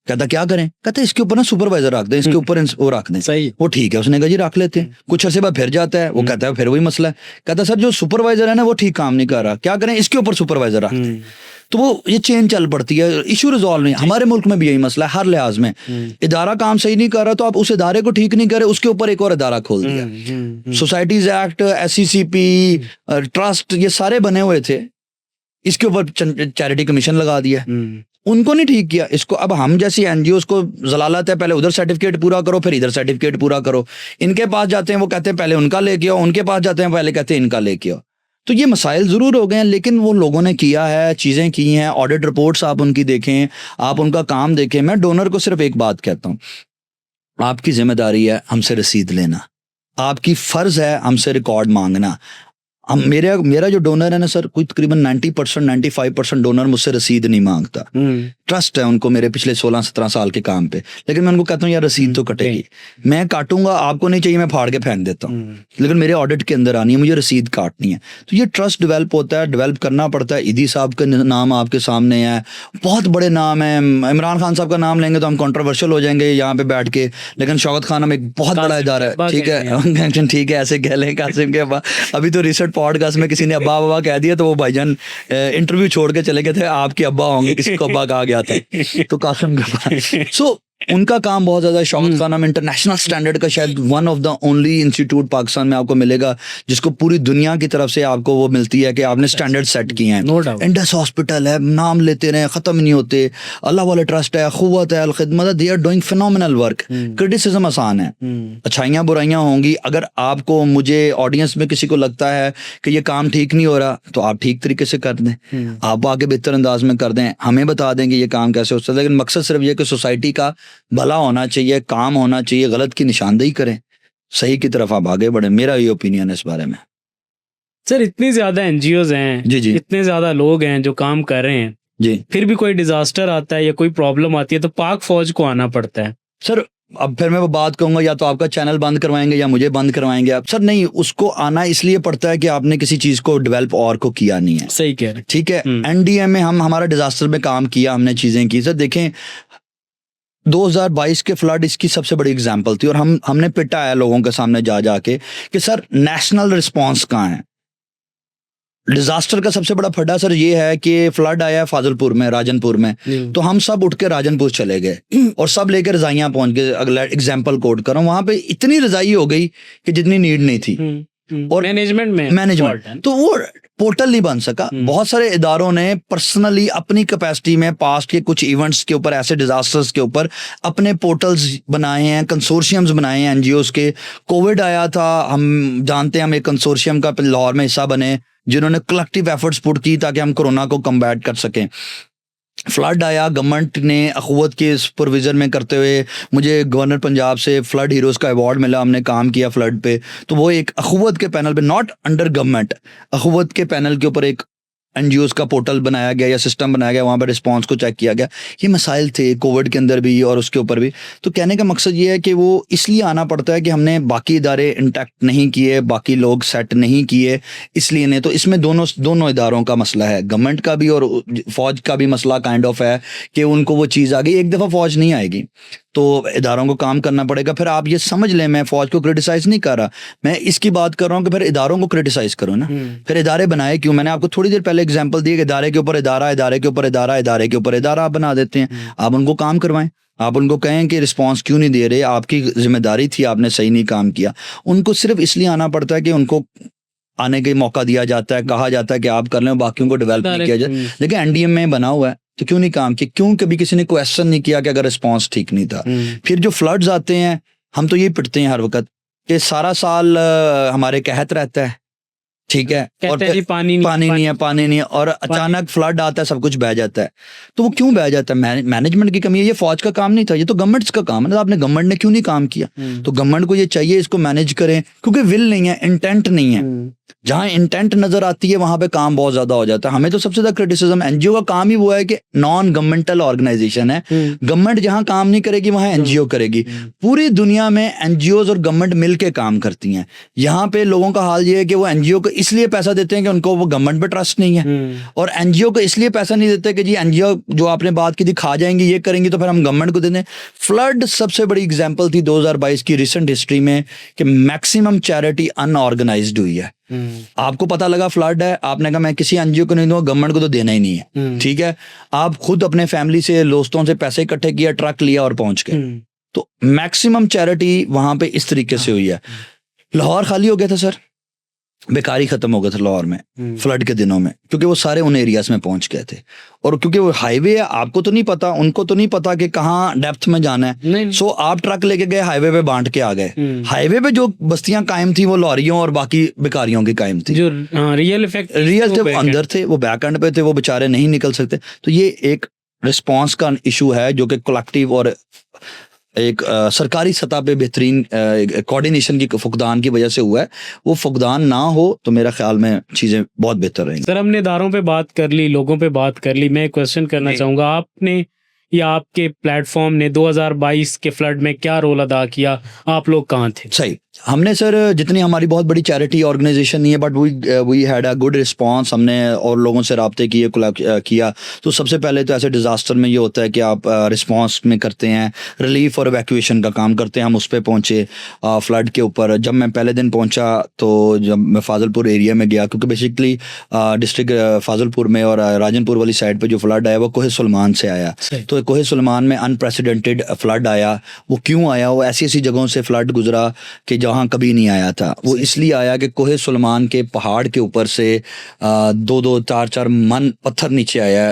कहता क्या करें? कहता इसके ऊपर ना सुपरवाइजर रख दें, इसके ऊपर वो रख दें। सही, वो ठीक है, उसने कहा जी रख लेते हैं। कुछ अरसे बाद फिर जाता है, वो कहता है फिर वही मसला है। कहता सर जो सुपरवाइजर है ना वो ठीक काम नहीं कर रहा, क्या करें? इसके ऊपर सुपरवाइजर रख दें। तो वो ये चेन चल पड़ती है, इशू रिजॉल्व नहीं। हमारे मुल्क में भी यही मसला है हर लिहाज में। इदारा काम सही नहीं कर रहा तो आप उस इदारे को ठीक नहीं करे, उसके ऊपर एक और इदारा खोल दिया। सोसाइटीज एक्ट, SCCP, ट्रस्ट, ये सारे बने हुए थे, इसके ऊपर चैरिटी कमीशन लगा दिया। उनको नहीं ठीक किया इसको। अब हम जैसी एनजीओ को जलालत है, पहले उधर सर्टिफिकेट पूरा करो, फिर इधर सर्टिफिकेट पूरा करो। इनके पास जाते हैं, वो कहते हैं पहले उनका लेके आओ, उनके पास जाते हैं, पहले कहते हैं इनका लेके आओ। तो ये मसाइल ज़रूर हो गए हैं, लेकिन वो लोगों ने किया है, चीज़ें की हैं। ऑडिट रिपोर्ट्स आप उनकी देखें, आप उनका काम देखें। मैं डोनर को सिर्फ एक बात कहता हूँ, आपकी जिम्मेदारी है हमसे रसीद लेना, आपकी फ़र्ज़ है हमसे रिकॉर्ड मांगना। हम मेरा जो डोनर है ना सर, कोई तकरीबन 90% 95% डोनर मुझसे रसीद नहीं मांगता। ट्रस्ट है उनको मेरे पिछले 16-17 साल के काम पे, लेकिन मैं उनको कहता हूँ यार रसीद तो कटेगी। मैं काटूंगा, आपको नहीं चाहिए मैं फाड़ के फेंक देता हूँ, लेकिन मेरे ऑडिट के अंदर आनी है, मुझे रसीद काटनी है। तो ये ट्रस्ट डेवलप होता है, डेवलप करना पड़ता है। ईदी साहब का नाम आपके सामने है, बहुत बड़े नाम है। इमरान खान साहब का नाम लेंगे तो हम कॉन्ट्रोवर्शियल हो जाएंगे यहाँ पे बैठ के, लेकिन शौकत खान हम एक बहुत बड़ा इदारा है, ठीक है ठीक है, ऐसे कह लें कासिम के अब्बा। अभी तो रिसेंट पॉडकास्ट में किसी ने अब्बा अब्बा कह दिया तो वो भाईजान इंटरव्यू छोड़ के चले गए थे, आपके अब्बा होंगे, किसी को अब्बा कहा गया था तो कासिम के अब्बा। सो उनका काम बहुत ज़्यादा। शौकत खान हम इंटरनेशनल स्टैंडर्ड का शायद one of the only institute Pakistan में आपको मिलेगा जिसको पूरी दुनिया की तरफ से आपको वो मिलती है कि आपने स्टैंडर्ड सेट किए हैं। No doubt. इंडस हॉस्पिटल है, नाम लेते रहे, ख़त्म नहीं होते। अल्लाह वाले ट्रस्ट है, क़ुव्वत है, Al-Khidmat, they are doing phenomenal work. Criticism आसान है, अच्छाइयाँ बुराइयाँ होंगी। अगर आपको, मुझे, ऑडियंस में किसी को लगता है कि ये काम ठीक नहीं हो रहा तो आप ठीक तरीके से कर दें, आप आगे बेहतर अंदाज में कर दें, हमें बता दें कि ये काम कैसे हो सकता है। लेकिन मकसद सिर्फ ये कि सोसाइटी का भला होना चाहिए, काम होना चाहिए, गलत की निशानदेही करें, सही की तरफ आप आगे बढ़े। मेरा ये ओपिनियन है इस बारे में। सर इतनी ज्यादा एनजीओज हैं, जी, इतने ज्यादा लोग हैं जो काम कर रहे हैं, जी, फिर भी कोई डिजास्टर आता है या कोई प्रॉब्लम आती है तो पाक फौज को आना पड़ता है। सर अब फिर मैं वो बात कहूंगा या तो आपका चैनल बंद करवाएंगे या मुझे बंद करवाएंगे आप। सर नहीं, उसको आना इसलिए पड़ता है कि आपने किसी चीज को डेवलप और को किया नहीं है। सही कह रहे ठीक है, एनडीएम में हम हमारा डिजास्टर में काम किया, हमने चीजें की। सर देखें 2022 के फ्लड इसकी सबसे बड़ी एग्जांपल थी, और हमने पिटा है लोगों के सामने जा जाके कि सर नेशनल रिस्पांस कहाँ है। डिजास्टर का सबसे बड़ा फड्डा सर ये है कि फ्लड आया फाजिलपुर में, राजनपुर में, तो हम सब उठ के राजनपुर चले गए और सब लेकर रजाइयां पहुंच गए। अगला एग्जांपल कोट करूं, वहां पे इतनी रजाई हो गई कि जितनी नीड नहीं थी, और मैनेजमेंट तो वो पोर्टल नहीं बन सका। बहुत सारे इदारों ने पर्सनली अपनी कैपेसिटी में पास्ट के कुछ इवेंट्स के ऊपर, ऐसे डिजास्टर्स के ऊपर अपने पोर्टल्स बनाए हैं, कंसोर्शियम्स बनाए हैं एनजीओस के। कोविड आया था, हम जानते हैं, हम एक कंसोर्शियम का लाहौर में हिस्सा बने जिन्होंने कलेक्टिव एफर्ट्स पुट की ताकि हम कोरोना को कम्बैट कर सकें। फ्लड आया, गवर्नमेंट ने अखुवत के सुपरविजन में करते हुए, मुझे गवर्नर पंजाब से फ्लड हीरोज का अवार्ड मिला, हमने काम किया फ्लड पे। तो वो एक अखुवत के पैनल पे, नॉट अंडर गवर्नमेंट, अखुवत के पैनल के ऊपर एक एनजीओस का पोर्टल बनाया गया या सिस्टम बनाया गया, वहाँ पर रिस्पांस को चेक किया गया। ये मसाइल थे कोविड के अंदर भी और उसके ऊपर भी। तो कहने का मकसद ये है कि वो इसलिए आना पड़ता है कि हमने बाकी इदारे इंटैक्ट नहीं किए, बाकी लोग सेट नहीं किए, इसलिए नहीं। तो इसमें दोनों इदारों का मसला है, गवर्नमेंट का भी और फौज का भी मसला काइंड ऑफ है कि उनको वो चीज़ आ गई। एक दफ़ा फौज नहीं आएगी तो इदारों को काम करना पड़ेगा। फिर आप ये समझ लें, मैं फौज को क्रिटिसाइज नहीं कर रहा, मैं इसकी बात कर रहा हूँ कि फिर इदारों को क्रिटिसाइज करो ना। फिर इदारे बनाए क्यों? मैंने आपको थोड़ी देर पहले एग्जांपल दी कि इदारे के ऊपर इदारा, इदारे के ऊपर इदारा, इदारे के ऊपर इदारा आप बना देते हैं। आप उनको काम करवाएं, आप उनको कहें कि रिस्पांस क्यों नहीं दे रहे, आपकी जिम्मेदारी थी, आपने सही नहीं काम किया। उनको सिर्फ इसलिए आना पड़ता है कि उनको आने का मौका दिया जाता है, कहा जाता है कि आप कर लें, बाकियों को डेवलप नहीं किया जाए। लेकिन एनडीएम में बना हुआ है तो क्यों नहीं काम किया? क्यों कभी किसी ने क्वेश्चन नहीं किया कि अगर रिस्पांस ठीक नहीं था? फिर जो फ्लड्स आते हैं, हम तो ये पिटते हैं हर वक्त कि सारा साल हमारे कहत रहता है, ठीक है, और पानी नहीं है, और अचानक फ्लड आता है, सब कुछ बह जाता है। तो वो क्यों बह जाता है? मैनेजमेंट की कमी है। ये फौज का काम नहीं था, ये तो गवर्नमेंट्स का काम है। आपने गवर्नमेंट ने क्यों नहीं काम किया? तो गवर्नमेंट को ये चाहिए इसको मैनेज करें, क्योंकि विल नहीं है, इंटेंट नहीं है। जहां इंटेंट नजर आती है वहां पे काम बहुत ज्यादा हो जाता है। हमें तो सबसे ज्यादा क्रिटिसिज्म, एनजीओ का काम ही वो है कि नॉन गवर्नमेंटल ऑर्गेनाइजेशन है, गवर्नमेंट जहां काम नहीं करेगी वहां एनजीओ करेगी। पूरी दुनिया में एनजीओ और गवर्नमेंट मिलके काम करती हैं। यहाँ पे लोगों का हाल ये है कि वो एनजीओ को इसलिए पैसा देते हैं कि उनको वो गवर्नमेंट पे ट्रस्ट नहीं है, और एनजीओ को इसलिए पैसा नहीं देते कि जी एनजीओ जो आपने बात की थी खा जाएंगी, ये करेंगी, तो फिर हम गवर्नमेंट को दे दें। फ्लड सबसे बड़ी एग्जाम्पल थी 2022 की रिसेंट हिस्ट्री में कि मैक्सिमम चैरिटी अनऑर्गेनाइज्ड हुई है। आपको पता लगा फ्लड है, आपने कहा मैं किसी एनजीओ को नहीं दूंगा, गवर्नमेंट को तो देना ही नहीं है, ठीक है। आप खुद अपने फैमिली से, दोस्तों से पैसे इकट्ठे किया, ट्रक लिया और पहुंच गए। तो मैक्सिमम चैरिटी वहां पे इस तरीके से हुई है। लाहौर खाली हो गया था सर, बेकारी खत्म हो गया था लाहौर में फ्लड के दिनों में, क्योंकि वो सारे उन एरियाज में पहुंच गए थे। और क्योंकि वो हाईवे है, आपको तो नहीं पता, उनको तो नहीं पता कि कहाँ डेप्थ में जाना है। सो आप ट्रक लेके गए, हाईवे पे बांट के आ गए। हाईवे पे जो बस्तियां कायम थी वो लॉरियों और बाकी बेकारियों की कायम थी। जो रियल थे वो अंदर थे, वो बैक एंड पे थे, वो बेचारे नहीं निकल सकते। तो ये एक रिस्पॉन्स का इशू है जो कि कलेक्टिव और एक सरकारी सतह पे बेहतरीन कोऑर्डिनेशन की फुकदान की वजह से हुआ है। वो फुकदान ना हो तो मेरा ख्याल में चीज़ें बहुत बेहतर रहेंगी। सर हमने इदारों पे बात कर ली, लोगों पे बात कर ली, मैं क्वेश्चन करना चाहूँगा, आपने या आपके प्लेटफॉर्म ने 2022 के फ्लड में क्या रोल अदा किया? आप लोग कहाँ थे? सही, हमने सर जितनी हमारी बहुत बड़ी चैरिटी ऑर्गेनाइजेशन नहीं है, but we had a good response. हमने और लोगों से राब्ते किया। तो सबसे पहले तो ऐसे डिज़ास्टर में ये होता है कि आप रिस्पांस में करते हैं, रिलीफ और इवैक्यूएशन का काम करते हैं। हम उस पर पहुँचे फ्लड के ऊपर। जब मैं पहले दिन पहुँचा तो जब मैं फाजिलपुर एरिया में गया, क्योंकि बेसिकली डिस्ट्रिक्ट फाजिलपुर में और राजनपुर वाली साइड पर जो फ्लड आया वो कोहे सुलेमान से आया। तो कोहे सुलेमान में अनप्रेसिडेंटेड फ्लड आया। वो क्यों आया? वो ऐसी ऐसी जगहों से फ्लड गुजरा कि जहाँ कभी नहीं आया था। वो इसलिए आया कि कोहे सुलेमान के पहाड़ के ऊपर से 2-2, 4-4 मन पत्थर नीचे आया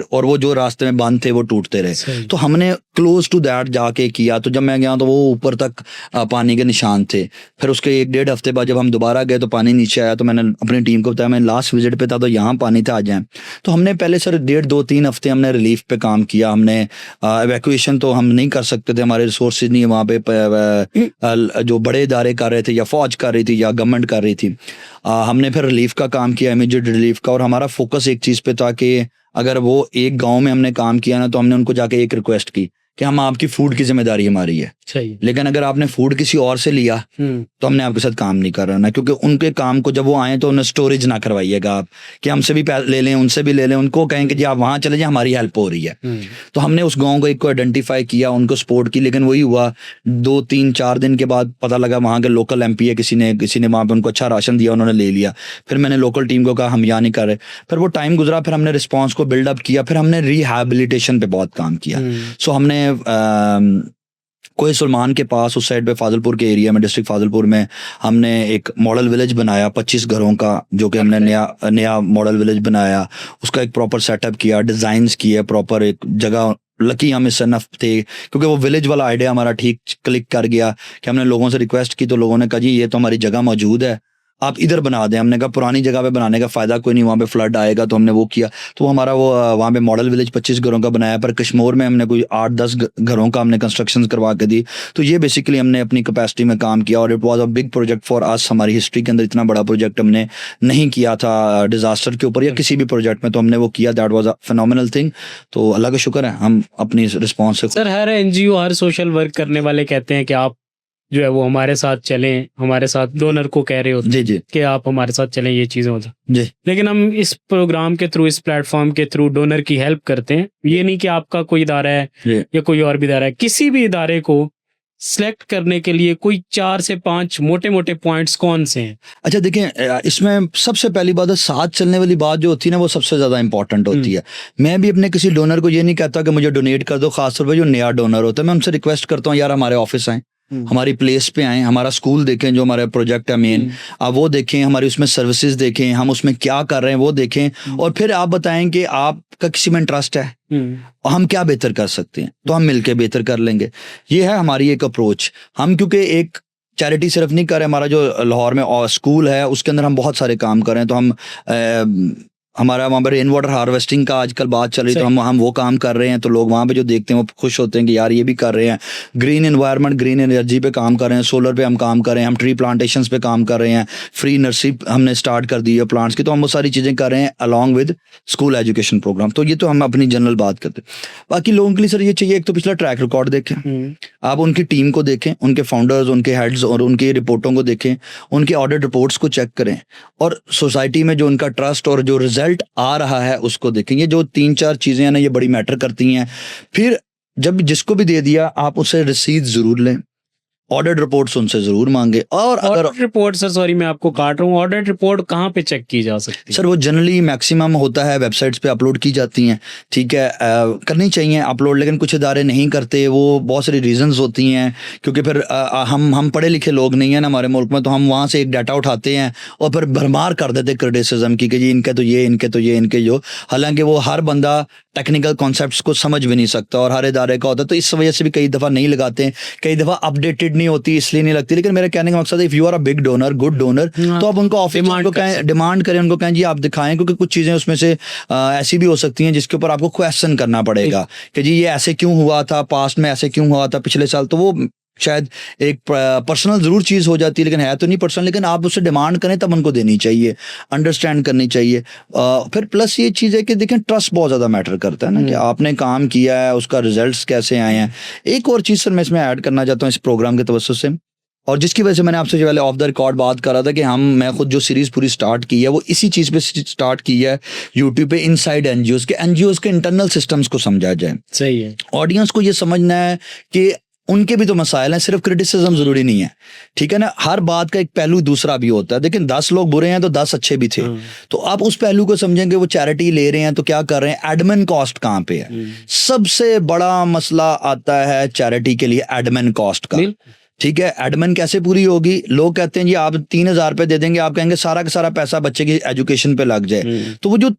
और वो जो रास्ते में बांध थे वो टूटते रहे। तो हमने क्लोज टू दैट जाके किया। तो जब मैं गया तो वो ऊपर तक पानी के निशान थे। फिर उसके 1-1.5 हफ्ते बाद जब हम दोबारा गए तो पानी नीचे आया। तो मैंने अपनी टीम को बताया, मैं लास्ट विजिट पे था तो यहाँ पानी था, आ जाए। तो हमने पहले सर 1.5-2-3 हफ्ते हमने रिलीफ पे काम किया। हमने इवैक्यूएशन तो हम नहीं कर सकते थे, हमारे रिसोर्सेज नहीं, वहाँ पे जो बड़े इदारे कर रहे थे या फौज कर रही थी या गवर्नमेंट कर रही थी। हमने फिर रिलीफ का काम किया, इमीडिएट रिलीफ का। और हमारा फोकस एक चीज़ पे था कि अगर वो एक गांव में हमने काम किया ना, तो हमने उनको जाके एक रिक्वेस्ट की कि हम आपकी फूड की जिम्मेदारी हमारी है, सही। लेकिन अगर आपने फूड किसी और से लिया तो हमने आपके साथ काम नहीं कर रहा ना, क्योंकि उनके काम को जब वो आए तो उन्हें स्टोरेज ना करवाइएगा आप कि हमसे भी ले लें, उनसे भी ले लें, उनको कहें कि जी आप वहाँ चले जाएं, हमारी हेल्प हो रही है। तो हमने उस गांव को एक को आइडेंटिफाई किया, उनको सपोर्ट की, लेकिन वही हुआ 2-3-4 दिन के बाद पता लगा वहाँ के लोकल एमपी है, किसी ने वहाँ पे उनको अच्छा राशन दिया, उन्होंने ले लिया। फिर मैंने लोकल टीम को कहा हम यहाँ नहीं कर रहे, फिर वो टाइम गुजरा, फिर हमने रिस्पॉन्स को बिल्डअप किया, फिर हमने रिहैबिलिटेशन पे बहुत काम किया। सो हमने कोई सलमान के पास उस साइड पे फाजिलपुर के एरिया में, डिस्ट्रिक्ट फाजिलपुर में हमने एक मॉडल विलेज बनाया 25 घरों का, जो कि हमने नया मॉडल विलेज बनाया, उसका एक प्रॉपर सेटअप किया, डिज़ाइंस किए, प्रॉपर एक जगह। लकी हम इससे नफ थे क्योंकि वो विलेज वाला आइडिया हमारा ठीक क्लिक कर गया कि हमने लोगों से रिक्वेस्ट की तो लोगों ने कहा जी ये तो हमारी जगह मौजूद है, आप इधर बना दें। हमने कहा पुरानी जगह पे बनाने का फ़ायदा कोई नहीं, वहाँ पे फ्लड आएगा, तो हमने वो किया। तो हमारा वो वहाँ पे मॉडल विलेज 25 घरों का बनाया, पर कश्मीर में हमने कोई 8-10 घरों का हमने कंस्ट्रक्शन करवा के दी। तो ये बेसिकली हमने अपनी कैपेसिटी में काम किया, और it was a big project for us. हमारी हिस्ट्री के अंदर इतना बड़ा प्रोजेक्ट हमने नहीं किया था डिज़ास्टर के ऊपर या किसी भी प्रोजेक्ट में, तो हमने वो किया। That was a phenomenal thing. तो अल्लाह का शुक्र है हम अपनी रिस्पॉन्स से। सर हर एनजीओ, हर सोशल वर्क करने वाले कहते हैं कि आप जो है वो हमारे साथ चलें, हमारे साथ डोनर को कह रहे होते जी जी कि आप हमारे साथ चलें, ये चीज़ें होता। जी। लेकिन हम इस प्रोग्राम के थ्रू, इस प्लेटफॉर्म के थ्रू डोनर की हेल्प करते हैं। ये नहीं कि आपका कोई इदारा है या कोई और भी इदारा है, किसी भी इदारे को सेलेक्ट करने के लिए कोई 4 से 5 मोटे मोटे पॉइंट्स कौन से हैं? अच्छा देखिए, इसमें सबसे पहली बात है, साथ चलने वाली बात जो होती है ना, वो सबसे ज़्यादा इंपॉर्टेंट होती है। मैं भी अपने किसी डोनर को ये नहीं कहता कि मुझे डोनेट कर दो, खासतौर पर जो नया डोनर होता है, मैं उनसे रिक्वेस्ट करता हूँ यार हमारे ऑफिस आएँ, हमारी प्लेस पे आएँ, हमारा स्कूल देखें जो हमारा प्रोजेक्ट है मेन, आप वो देखें, हमारी उसमें सर्विसेज देखें, हम उसमें क्या कर रहे हैं वो देखें, और फिर आप बताएं कि आपका किसी में इंटरेस्ट है और हम क्या बेहतर कर सकते हैं, तो हम मिलके बेहतर कर लेंगे। ये है हमारी एक अप्रोच। हम क्योंकि एक चैरिटी सिर्फ नहीं कर रहे, हमारा जो लाहौर में स्कूल है उसके अंदर हम बहुत सारे काम कर रहे हैं। तो हम हमारा वहाँ पर रेन वाटर हार्वेस्टिंग का आजकल बात चल रही है, तो हम वो काम कर रहे हैं। तो लोग वहाँ पे जो देखते हैं वो खुश होते हैं कि यार ये भी कर रहे हैं। ग्रीन एनवायरनमेंट, ग्रीन एनर्जी पे काम कर रहे हैं, सोलर पे हम काम कर रहे हैं, हम ट्री प्लांटेशंस पे काम कर रहे हैं, फ्री नर्सरी हमने स्टार्ट कर दी है प्लांट्स की। तो हम वो सारी चीज़ें कर रहे हैं along with school education programme. तो ये तो हम अपनी जनरल बात करते हैं। बाकी लोगों के लिए सर ये चाहिए, एक तो पिछला ट्रैक रिकॉर्ड देखें, आप उनकी टीम को देखें, उनके फाउंडर्स, उनके हेड्स और उनकी रिपोर्टों को देखें, उनके ऑडिट रिपोर्ट्स को चेक करें, और सोसाइटी में जो उनका ट्रस्ट और जो रिजल्ट आ रहा है उसको देखें। ये जो 3-4 चीज़ें हैं ना, ये बड़ी मैटर करती हैं। फिर जब जिसको भी दे दिया आप उससे रसीद ज़रूर लें, ऑडिट रिपोर्ट्स उनसे जरूर मांगे। और अगर ऑडिट रिपोर्ट, सर सॉरी मैं आपको काट रहा हूँ, ऑडिट रिपोर्ट कहाँ पे चेक की जा सकती है? सर वो जनरली मैक्सिमम होता है वेबसाइट्स पे अपलोड की जाती हैं, ठीक है, करनी चाहिए अपलोड, लेकिन कुछ इदारे नहीं करते। वो बहुत सारी रीजंस होती हैं, क्योंकि फिर हम पढ़े लिखे लोग नहीं हैं ना हमारे मुल्क में, तो हम वहाँ से एक डाटा उठाते हैं और फिर भरमार कर देते क्रिटिसिज्म की कि जी इनके तो ये, इनके तो ये, इनके जो, हालांकि वो हर बंदा टेक्निकल कॉन्सेप्ट्स को समझ भी नहीं सकता और हर इदारे का होता है। तो इस वजह से भी कई दफ़ा नहीं लगाते हैं, कई दफ़ा अपडेटेड नहीं होती इसलिए नहीं लगती। लेकिन मेरा कहने का मकसद है, if you are a big donor, good donor, तो आप उनको ऑफिस को कहें, डिमांड करें, उनको कहें जी आप दिखाएं, क्योंकि कुछ चीज़ें उसमें से ऐसी भी हो सकती हैं जिसके ऊपर आपको क्वेश्चन करना पड़ेगा कि जी ये ऐसे क्यों हुआ था, पास्ट में ऐसे क्यों हुआ था पिछले साल। तो वो शायद एक पर्सनल ज़रूर चीज़ हो जाती है, लेकिन है तो नहीं पर्सनल, लेकिन आप उससे डिमांड करें तब उनको देनी चाहिए, अंडरस्टैंड करनी चाहिए। फिर प्लस ये चीज़ है कि देखें, ट्रस्ट बहुत ज़्यादा मैटर करता है ना, कि आपने काम किया है, उसका रिजल्ट्स कैसे आए हैं। एक और चीज़ सर मैं इसमें ऐड करना चाहता हूँ इस प्रोग्राम के तवज्जुह से, और जिसकी वजह से मैंने आपसे पहले ऑफ द रिकॉर्ड बात कर रहा था कि मैं खुद जो सीरीज़ पूरी स्टार्ट की है वो इसी चीज़ पे स्टार्ट की है यूट्यूब पे, इनसाइड एनजीओज़ के इंटरनल सिस्टम्स को समझा जाए। सही है, ऑडियंस को ये समझना है कि उनके भी तो मसाइल हैं, सिर्फ क्रिटिसिज्म जरूरी नहीं है, ठीक है ना। हर बात का एक पहलू दूसरा भी होता है। लेकिन 10 लोग बुरे हैं तो 10 अच्छे भी थे, तो आप उस पहलू को समझेंगे। वो चैरिटी ले रहे हैं तो क्या कर रहे हैं, एडमिन कॉस्ट कहाँ पे है। सबसे बड़ा मसला आता है चैरिटी के लिए एडमिन कॉस्ट का, ठीक है। एडमिन कैसे पूरी होगी? लोग कहते हैं जी आप 3,000 रुपये दे देंगे, आप कहेंगे सारा का सारा पैसा बच्चे की एजुकेशन पे लग जाए, तो वो जो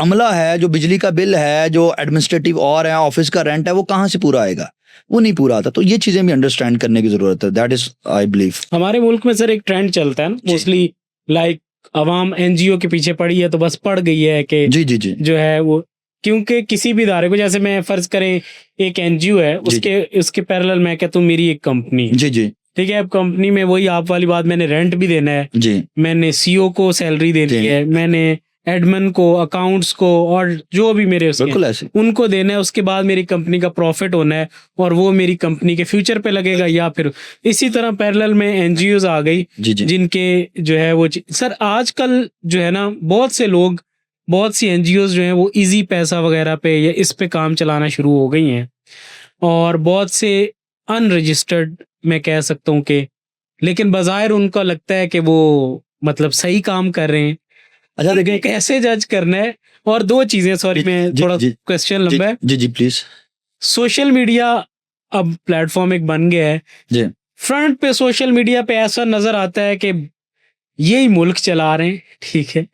अमला है, जो बिजली का बिल है, जो एडमिनिस्ट्रेटिव और है, ऑफिस का रेंट है, वो कहाँ से पूरा आएगा? वो नहीं पूरा आता। तो ये चीजें भी अंडरस्टैंड करने की जरूरत है। That is I believe. हमारे मुल्क में सर एक ट्रेंड चलता है मोस्टली, लाइक अवाम एनजीओ के पीछे पड़ी है तो बस पड़ गई है कि जी जी जी जो है वो, क्योंकि किसी भी इदारे को, जैसे मैं फर्ज करें एक एनजीओ है, उसके पैरेलल मैं कहता हूँ मेरी एक कंपनी है, जी जी, ठीक है। अब कंपनी में वही आप वाली बात, मैंने रेंट भी देना है जी, मैंने सीईओ को सैलरी देनी है, मैंने एडमिन को, अकाउंट्स को, और जो भी मेरे उसके बिल्कुल ऐसे। उनको देना है। उसके बाद मेरी कंपनी का प्रॉफिट होना है और वो मेरी कंपनी के फ्यूचर पे लगेगा। या फिर इसी तरह पैरेलल में एनजीओज आ गई जी जी जिनके जो है वो सर आजकल जो है ना बहुत से लोग, बहुत सी एनजीओज जो हैं वो इजी पैसा वगैरह पे या इस पे काम चलाना शुरू हो गई हैं, और बहुत से अनरजिस्टर्ड मैं कह सकता हूँ कि, लेकिन बाज़ाहिर उनको लगता है कि वो मतलब सही काम कर रहे हैं। अच्छा देखें, कैसे जज करना है? और दो चीजें, सॉरी मैं जी थोड़ा जी क्वेश्चन जी लंबा है। जी जी प्लीज। सोशल मीडिया अब प्लेटफॉर्म एक बन गया है जी फ्रंट पे। सोशल मीडिया पे ऐसा नजर आता है कि यही मुल्क चला रहे हैं, ठीक है,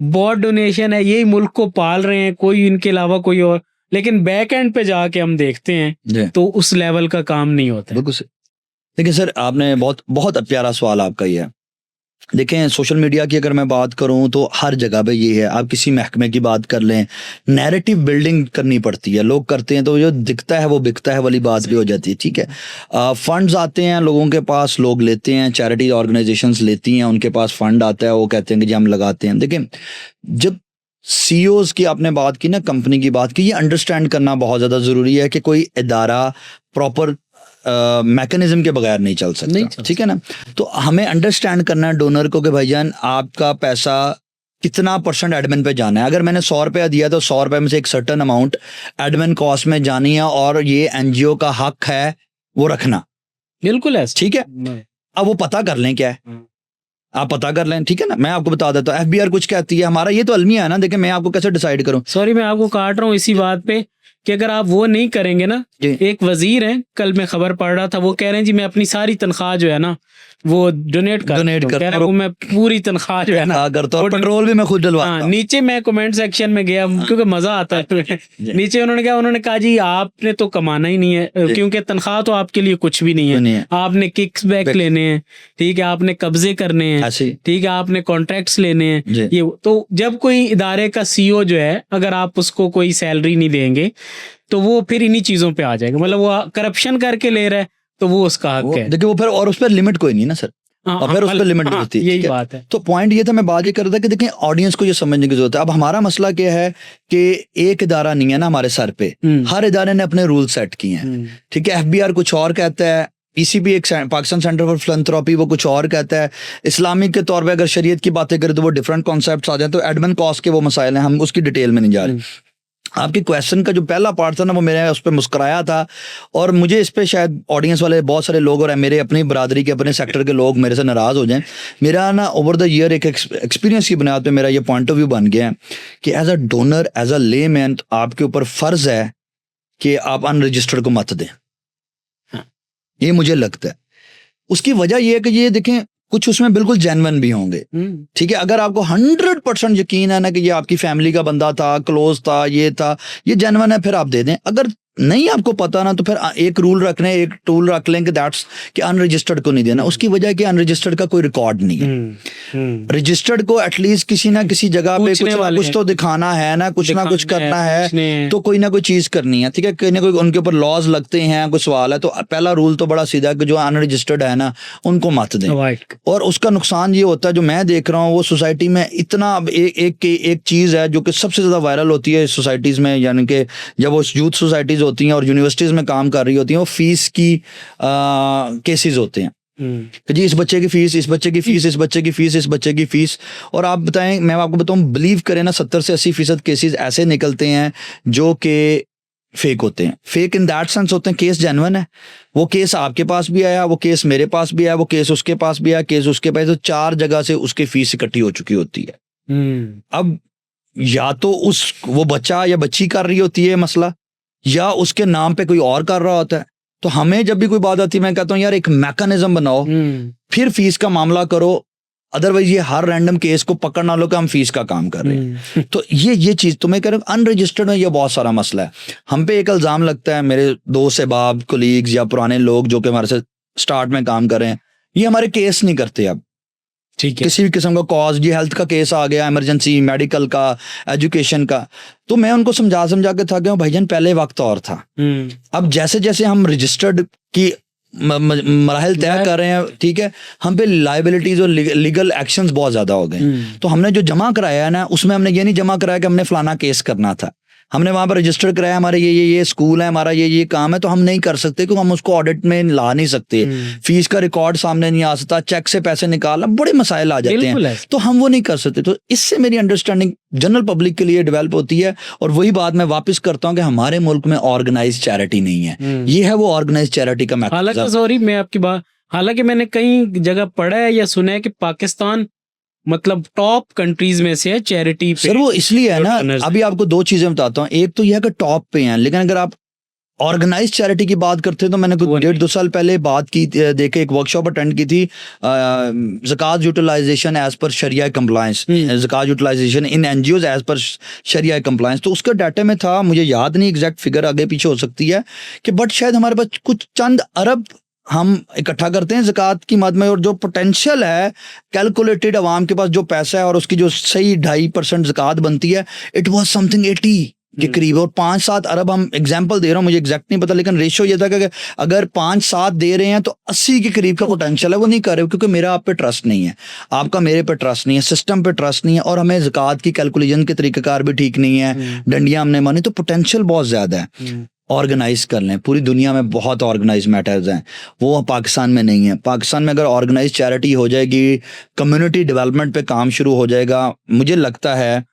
बहुत डोनेशन है, यही मुल्क को पाल रहे हैं, कोई इनके अलावा कोई और। लेकिन बैक एंड पे जाके हम देखते हैं जी तो उस लेवल का काम नहीं होता है। बिल्कुल सही। देखिए सर, आपने बहुत बहुत प्यारा सवाल आपका ये है। देखें, सोशल मीडिया की अगर मैं बात करूं तो हर जगह पे ये है। आप किसी महकमे की बात कर लें, नैरेटिव बिल्डिंग करनी पड़ती है, लोग करते हैं तो जो दिखता है वो बिकता है वाली बात भी हो जाती है, ठीक है। फंड्स आते हैं लोगों के पास, लोग लेते हैं, चैरिटी ऑर्गेनाइजेशंस लेती हैं, उनके पास फंड आता है, वो कहते हैं कि जी हम लगाते हैं। देखें, जब सीईओज की आपने बात की ना, कंपनी की बात की, ये अंडरस्टैंड करना बहुत ज़्यादा ज़रूरी है कि कोई इदारा प्रॉपर मैकेनिज्म के बगैर नहीं चल सकता, ठीक है ना। तो हमें अंडरस्टैंड करना है डोनर को कि भाईजान आपका पैसा कितना % एडमिन पे जाना है। अगर मैंने 100 रुपया दिया तो 100 रुपये में से एक सर्टन अमाउंट एडमिन कॉस्ट में जानी है, और ये एनजीओ का हक है वो रखना। बिल्कुल ऐसा, ठीक है। अब वो पता कर लें क्या है, आप पता कर लें, ठीक है ना। मैं आपको बता देता हूँ एफबीआर कुछ कहती है, हमारा ये तो अलमिया है ना। देखिए, मैं आपको कैसे डिसाइड करूँ। सॉरी मैं आपको काट रहा हूँ इसी बात पे कि अगर आप वो नहीं करेंगे ना, एक वजीर हैं, कल मैं खबर पढ़ रहा था, वो कह रहे हैं जी मैं अपनी सारी तनख्वाह जो है ना वो डोनेट कर रहा हूं, मैं पूरी तनख्वाह जो है ना करता हूं, पेट्रोल भी मैं खुद डलवाता हूं। नीचे मैं कमेंट सेक्शन में गया क्योंकि मजा आता है नीचे उन्होंने कहा जी आपने तो कमाना ही नहीं है, क्योंकि तनख्वाह तो आपके लिए कुछ भी नहीं है, आपने किक्स बैक लेने हैं, ठीक है, आपने कब्जे करने हैं, ठीक है, आपने कॉन्ट्रैक्ट्स लेने हैं। ये तो जब कोई इदारे का सीईओ जो है, अगर आप उसको कोई सैलरी नहीं देंगे तो वो फिर इन्हीं चीजों पे आ जाएगा, मतलब वो करप्शन करके ले रहा है तो वो उसका हक है। देखिए वो फिर, और उस पर लिमिट कोई नहीं ना सर, और फिर उस पर लिमिट नहीं होती, यही बात है। तो पॉइंट ये था, मैं बात ये कर रहा था कि देखें ऑडियंस को ये समझने की जरूरत है। अब हमारा मसला क्या है कि एक इदारा नहीं है ना हमारे सर पे, हर इदारे ने अपने रूल सेट किए हैं, ठीक है। एफबीआर कुछ और कहता है, पीसीबी एक पाकिस्तान सेंटर फॉर फिलैंथ्रोपी वो कुछ और कहता है, इस्लामिक के तौर पे अगर शरीयत की बातें करें तो वो डिफरेंट कॉन्सेप्ट्स आ जाए। तो एडमिन कॉस्ट के वो मसाइल हैं, हम उसकी डिटेल में नहीं जा रहे। आपके क्वेश्चन का जो पहला पार्ट था ना, वो मैंने उस पर मुस्कुराया था, और मुझे इस पे शायद ऑडियंस वाले बहुत सारे लोग और मेरे अपनी बरादरी के अपने सेक्टर के लोग मेरे से नाराज़ हो जाएं। मेरा ना ओवर द ईयर एक एक्सपीरियंस की बुनियाद पे मेरा ये पॉइंट ऑफ व्यू बन गया है कि as a donor, as a layman, आपके ऊपर फ़र्ज़ है कि आप अनरजिस्टर्ड को मत दें। ये मुझे लगता है। उसकी वजह ये है कि ये देखें, कुछ उसमें बिल्कुल जेन्युइन भी होंगे, ठीक है। अगर आपको 100% यकीन है ना कि ये आपकी फैमिली का बंदा था, क्लोज था, ये था, ये जेन्युइन है, फिर आप दे दें। अगर नहीं आपको पता ना, तो फिर एक रूल रख लें, एक टूल रख लें कि दैट्स कि अनरजिस्टर्ड को नहीं देना। उसकी वजह कि अनरजिस्टर्ड का कोई रिकॉर्ड नहीं है। रजिस्टर्ड को एटलीस्ट किसी ना किसी जगह पे कुछ तो दिखाना है ना, कुछ ना कुछ करना है, तो कोई ना कोई चीज करनी है, ठीक है। कोई ना कोई उनके ऊपर लॉज लगते हैं, कोई सवाल है। तो पहला रूल तो बड़ा सीधा है कि जो अनरजिस्टर्ड है ना उनको मत दें। और उसका नुकसान ये होता है, जो मैं देख रहा हूँ, वो सोसाइटी में इतना एक चीज है जो कि सबसे ज्यादा वायरल होती है सोसाइटीज में, यानी कि जब वो यूथ सोसाइटीज होती हैं और यूनिवर्सिटीज में काम कर रही होती हैं, वो फीस की केसेस होते हैं कि जी इस बच्चे की फीस, इस बच्चे की फीस, इस बच्चे की फीस, इस बच्चे की फीस। और आप बताएं, मैं आपको बताऊं, बिलीव करें ना, 70 से 80% केसेस ऐसे निकलते हैं जो कि फेक होते हैं। फेक इन दैट सेंस होते हैं, केस जेन्युइन है, वो केस आपके पास भी आया, वो केस मेरे पास भी आया, वो केस उसके पास भी आया, केस उसके पास, तो 4 जगह से उसकी फीस इकट्ठी हो चुकी होती है। अब या तो वो बच्चा या बच्ची कर रही होती है मसला, या उसके नाम पे कोई और कर रहा होता है। तो हमें जब भी कोई बात आती है, मैं कहता हूँ यार एक मैकेनिज्म बनाओ, फिर फीस का मामला करो। अदरवाइज ये हर रैंडम केस को पकड़ ना लो कि हम फीस का काम कर रहे हैं। तो ये चीज तो मैं कह रहा हूँ, अनरजिस्टर्ड में ये बहुत सारा मसला है। हम पे एक इल्जाम लगता है, मेरे दोस्त अहबाब, कोलीग्स या पुराने लोग जो कि हमारे से स्टार्ट में काम कर रहे हैं, ये हमारे केस नहीं करते अब, ठीक है। किसी भी किस्म का कॉज, ये हेल्थ का केस आ गया, इमरजेंसी, मेडिकल का, एजुकेशन का, तो मैं उनको समझा के थक गया, भाईजान पहले वक्त और था। अब जैसे जैसे हम रजिस्टर्ड की मराहल तय कर रहे हैं, ठीक है, हम पे लाइबिलिटीज और लीगल एक्शंस बहुत ज्यादा हो गए। तो हमने जो जमा कराया है ना, उसमें हमने ये नहीं जमा कराया कि हमने फलाना केस करना था, हमने वहां पर रजिस्टर कराया हमारे ये स्कूल है, हमारा ये काम है, तो हम नहीं कर सकते क्योंकि हम उसको ऑडिट में ला नहीं सकते, फीस का रिकॉर्ड सामने नहीं आ सकता, चेक से पैसे निकालना, बड़े मसाइल आ जाते हैं, तो हम वो नहीं कर सकते। तो इससे मेरी अंडरस्टैंडिंग जनरल पब्लिक के लिए डेवलप होती है। और वही बात मैं वापस करता हूँ कि हमारे मुल्क में ऑर्गेनाइज चैरिटी नहीं है, ये है वो ऑर्गेनाइज चैरिटी का मैकेनिज्म। हालांकि सॉरी मैं आपकी बात, हालांकि मैंने कई जगह पढ़ा है या सुना है कि पाकिस्तान मतलब टॉप कंट्रीज में से है चैरिटी पे। सर वो इसलिए है ना, अभी आपको दो चीजें बताता हूँ, एक तो यह है कि टॉप पे हैं, लेकिन अगर आप ऑर्गेनाइज चैरिटी की बात करते हैं तो मैंने कुछ 1.5-2 साल पहले बात की, देखे एक वर्कशॉप अटेंड की थी, ज़कात यूटिलाइजेशन एज पर शरिया कंप्लायंस, ज़कात utilisation in NGOs as per शरिया कंप्लायंस। तो उसका डाटा में था, मुझे याद नहीं एग्जैक्ट फिगर, आगे पीछे हो सकती है कि बट शायद हमारे पास कुछ चंद अरब हम इकट्ठा करते हैं ज़कात की मद में, और जो पोटेंशियल है कैलकुलेटेड अवाम के पास जो पैसा है और उसकी जो सही 2.5% ज़कात बनती है, इट वाज समथिंग 80 के करीब। और 5-7 अरब, हम एग्जांपल दे रहा हूँ, मुझे एग्जैक्ट नहीं पता, लेकिन रेशो ये था कि अगर 5-7 दे रहे हैं तो 80 के करीब का पोटेंशियल है। वो नहीं कर रहे क्योंकि मेरा आप पे ट्रस्ट नहीं है, आपका मेरे पे ट्रस्ट नहीं है, सिस्टम पे ट्रस्ट नहीं है, और हमें ज़कात की कैलकुलेशन के तरीक़ाकार भी ठीक नहीं है, डंडियां हमने मानी। तो पोटेंशियल बहुत ज़्यादा है, ऑर्गेनाइज कर लें। पूरी दुनिया में बहुत ऑर्गेनाइज मैटर्स हैं, वो पाकिस्तान में नहीं है। पाकिस्तान में अगर ऑर्गेनाइज चैरिटी हो जाएगी, कम्युनिटी डेवलपमेंट पे काम शुरू हो जाएगा, मुझे लगता है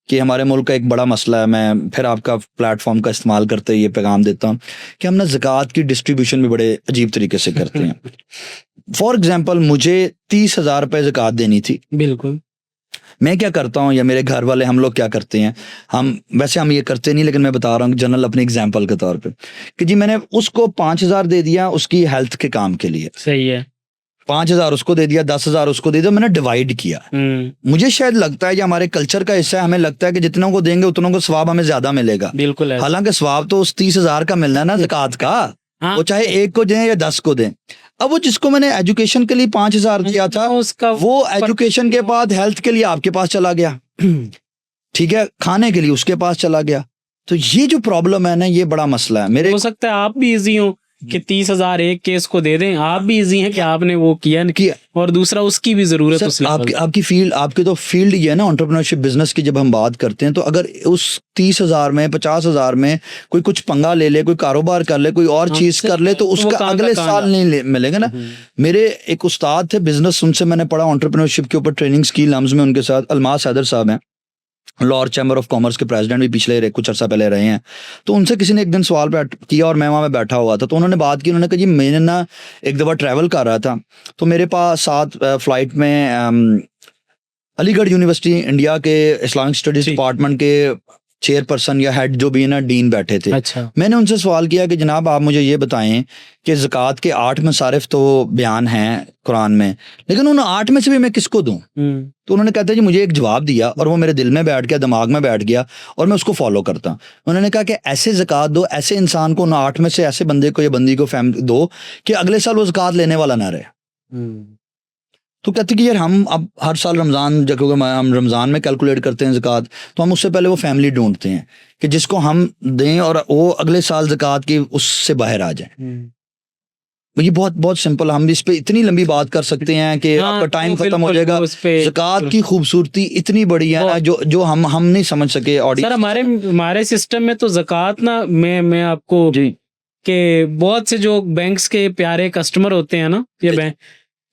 कि हमारे मुल्क का एक बड़ा मसला है, मैं फिर आपका प्लेटफॉर्म का इस्तेमाल करते हुए ये पैगाम देता हूँ कि हम ना ज़कात की डिस्ट्रीब्यूशन भी बड़े अजीब तरीके से करते हैं। फॉर एग्जाम्पल, मुझे 30,000 रुपये ज़कात देनी थी, बिल्कुल, मैं क्या करता हूँ या मेरे घर वाले, हम लोग क्या करते हैं, हम वैसे हम ये करते नहीं, लेकिन मैं बता रहा हूँ जनरल अपने एग्जांपल के तौर पे कि जी मैंने उसको 5,000 दे दिया उसकी हेल्थ के काम के लिए, सही है, 5,000 उसको दे दिया, 10,000 उसको दे दिया, मैंने डिवाइड किया। मुझे शायद लगता है कि हमारे कल्चर का हिस्सा है, हमें लगता है कि जितनों को देंगे उतनों को सवाब हमें ज्यादा मिलेगा। बिल्कुल, हालांकि सवाब तो उस 30,000 का मिलना है ना ज़कात का, वो चाहे 1 को दें या 10 को दें। अब वो जिसको मैंने एजुकेशन के लिए 5,000 दिया था, उसका वो एजुकेशन के बाद हेल्थ के लिए आपके पास चला गया, ठीक है, खाने के लिए उसके पास चला गया। तो ये जो प्रॉब्लम है ना, ये बड़ा मसला है। मेरे हो सकता है आप भी इजी हो कि 30,000 एक केस को दे दें, आप भी इजी हैं कि आपने वो किया और दूसरा उसकी भी जरूरत उस लेवल। आपकी फील्ड, आपकी तो फील्ड ये है ना एंटरप्रेन्योरशिप बिजनेस की, जब हम बात करते हैं तो अगर उस 30,000 में 50,000 में कोई कुछ पंगा ले ले, कोई कारोबार कर ले, कोई और चीज कर ले, तो उसका अगले साल नहीं मिलेगा ना। मेरे एक उस्ताद थे बिजनेस, उनसे मैंने पढ़ा एंटरप्रेन्योरशिप के ऊपर ट्रेनिंग स्कील लम्स में उनके साथ, अलमास हैदर साहब हैं, लाहौर चैम्बर ऑफ कॉमर्स के प्रेसिडेंट भी पिछले कुछ अर्सा पहले रहे हैं। तो उनसे किसी ने एक दिन सवाल किया और मैं वहाँ में बैठा हुआ था, तो उन्होंने बात की, उन्होंने कहा जी मैंने ना एक दफ़ा ट्रैवल कर रहा था, तो मेरे पास साथ फ्लाइट में अलीगढ़ यूनिवर्सिटी इंडिया के इस्लामिक स्टडीज डिपार्टमेंट के चेयरपर्सन या हेड जो भी है ना, डीन बैठे थे। अच्छा। मैंने उनसे सवाल किया कि जनाब आप मुझे ये बताएं कि ज़कात के 8 मसारिफ तो बयान हैं कुरान में, लेकिन उन 8 में से भी मैं किसको दूं? तो उन्होंने कहते हैं जी मुझे एक जवाब दिया और वो मेरे दिल में बैठ गया, दिमाग में बैठ गया और मैं उसको फॉलो करता हूं। उन्होंने कहा कि ऐसे ज़कात दो, ऐसे इंसान को, उन 8 में से ऐसे बंदे को या बंदी को फैमिली दो कि अगले साल वो ज़कात लेने वाला ना रहे। तो कहते कि यार हम अब हर साल रमज़ान, जब हम रमज़ान में कैलकुलेट करते हैं ज़कात, तो हम उससे पहले वो फैमिली ढूंढते हैं कि जिसको हम दें और वो अगले साल ज़कात की उससे बाहर आ जाए। ये बहुत बहुत सिंपल, हम इस पे इतनी लंबी बात कर सकते हैं कि आपका टाइम खत्म हो जाएगा। ज़कात की खूबसूरती इतनी बड़ी है ना, जो हम नहीं समझ सके ऑडियंस। सर हमारे सिस्टम में तो ज़कात ना, मैं आपको कि बहुत से जो बैंक्स के प्यारे कस्टमर होते हैं ना, ये बैंक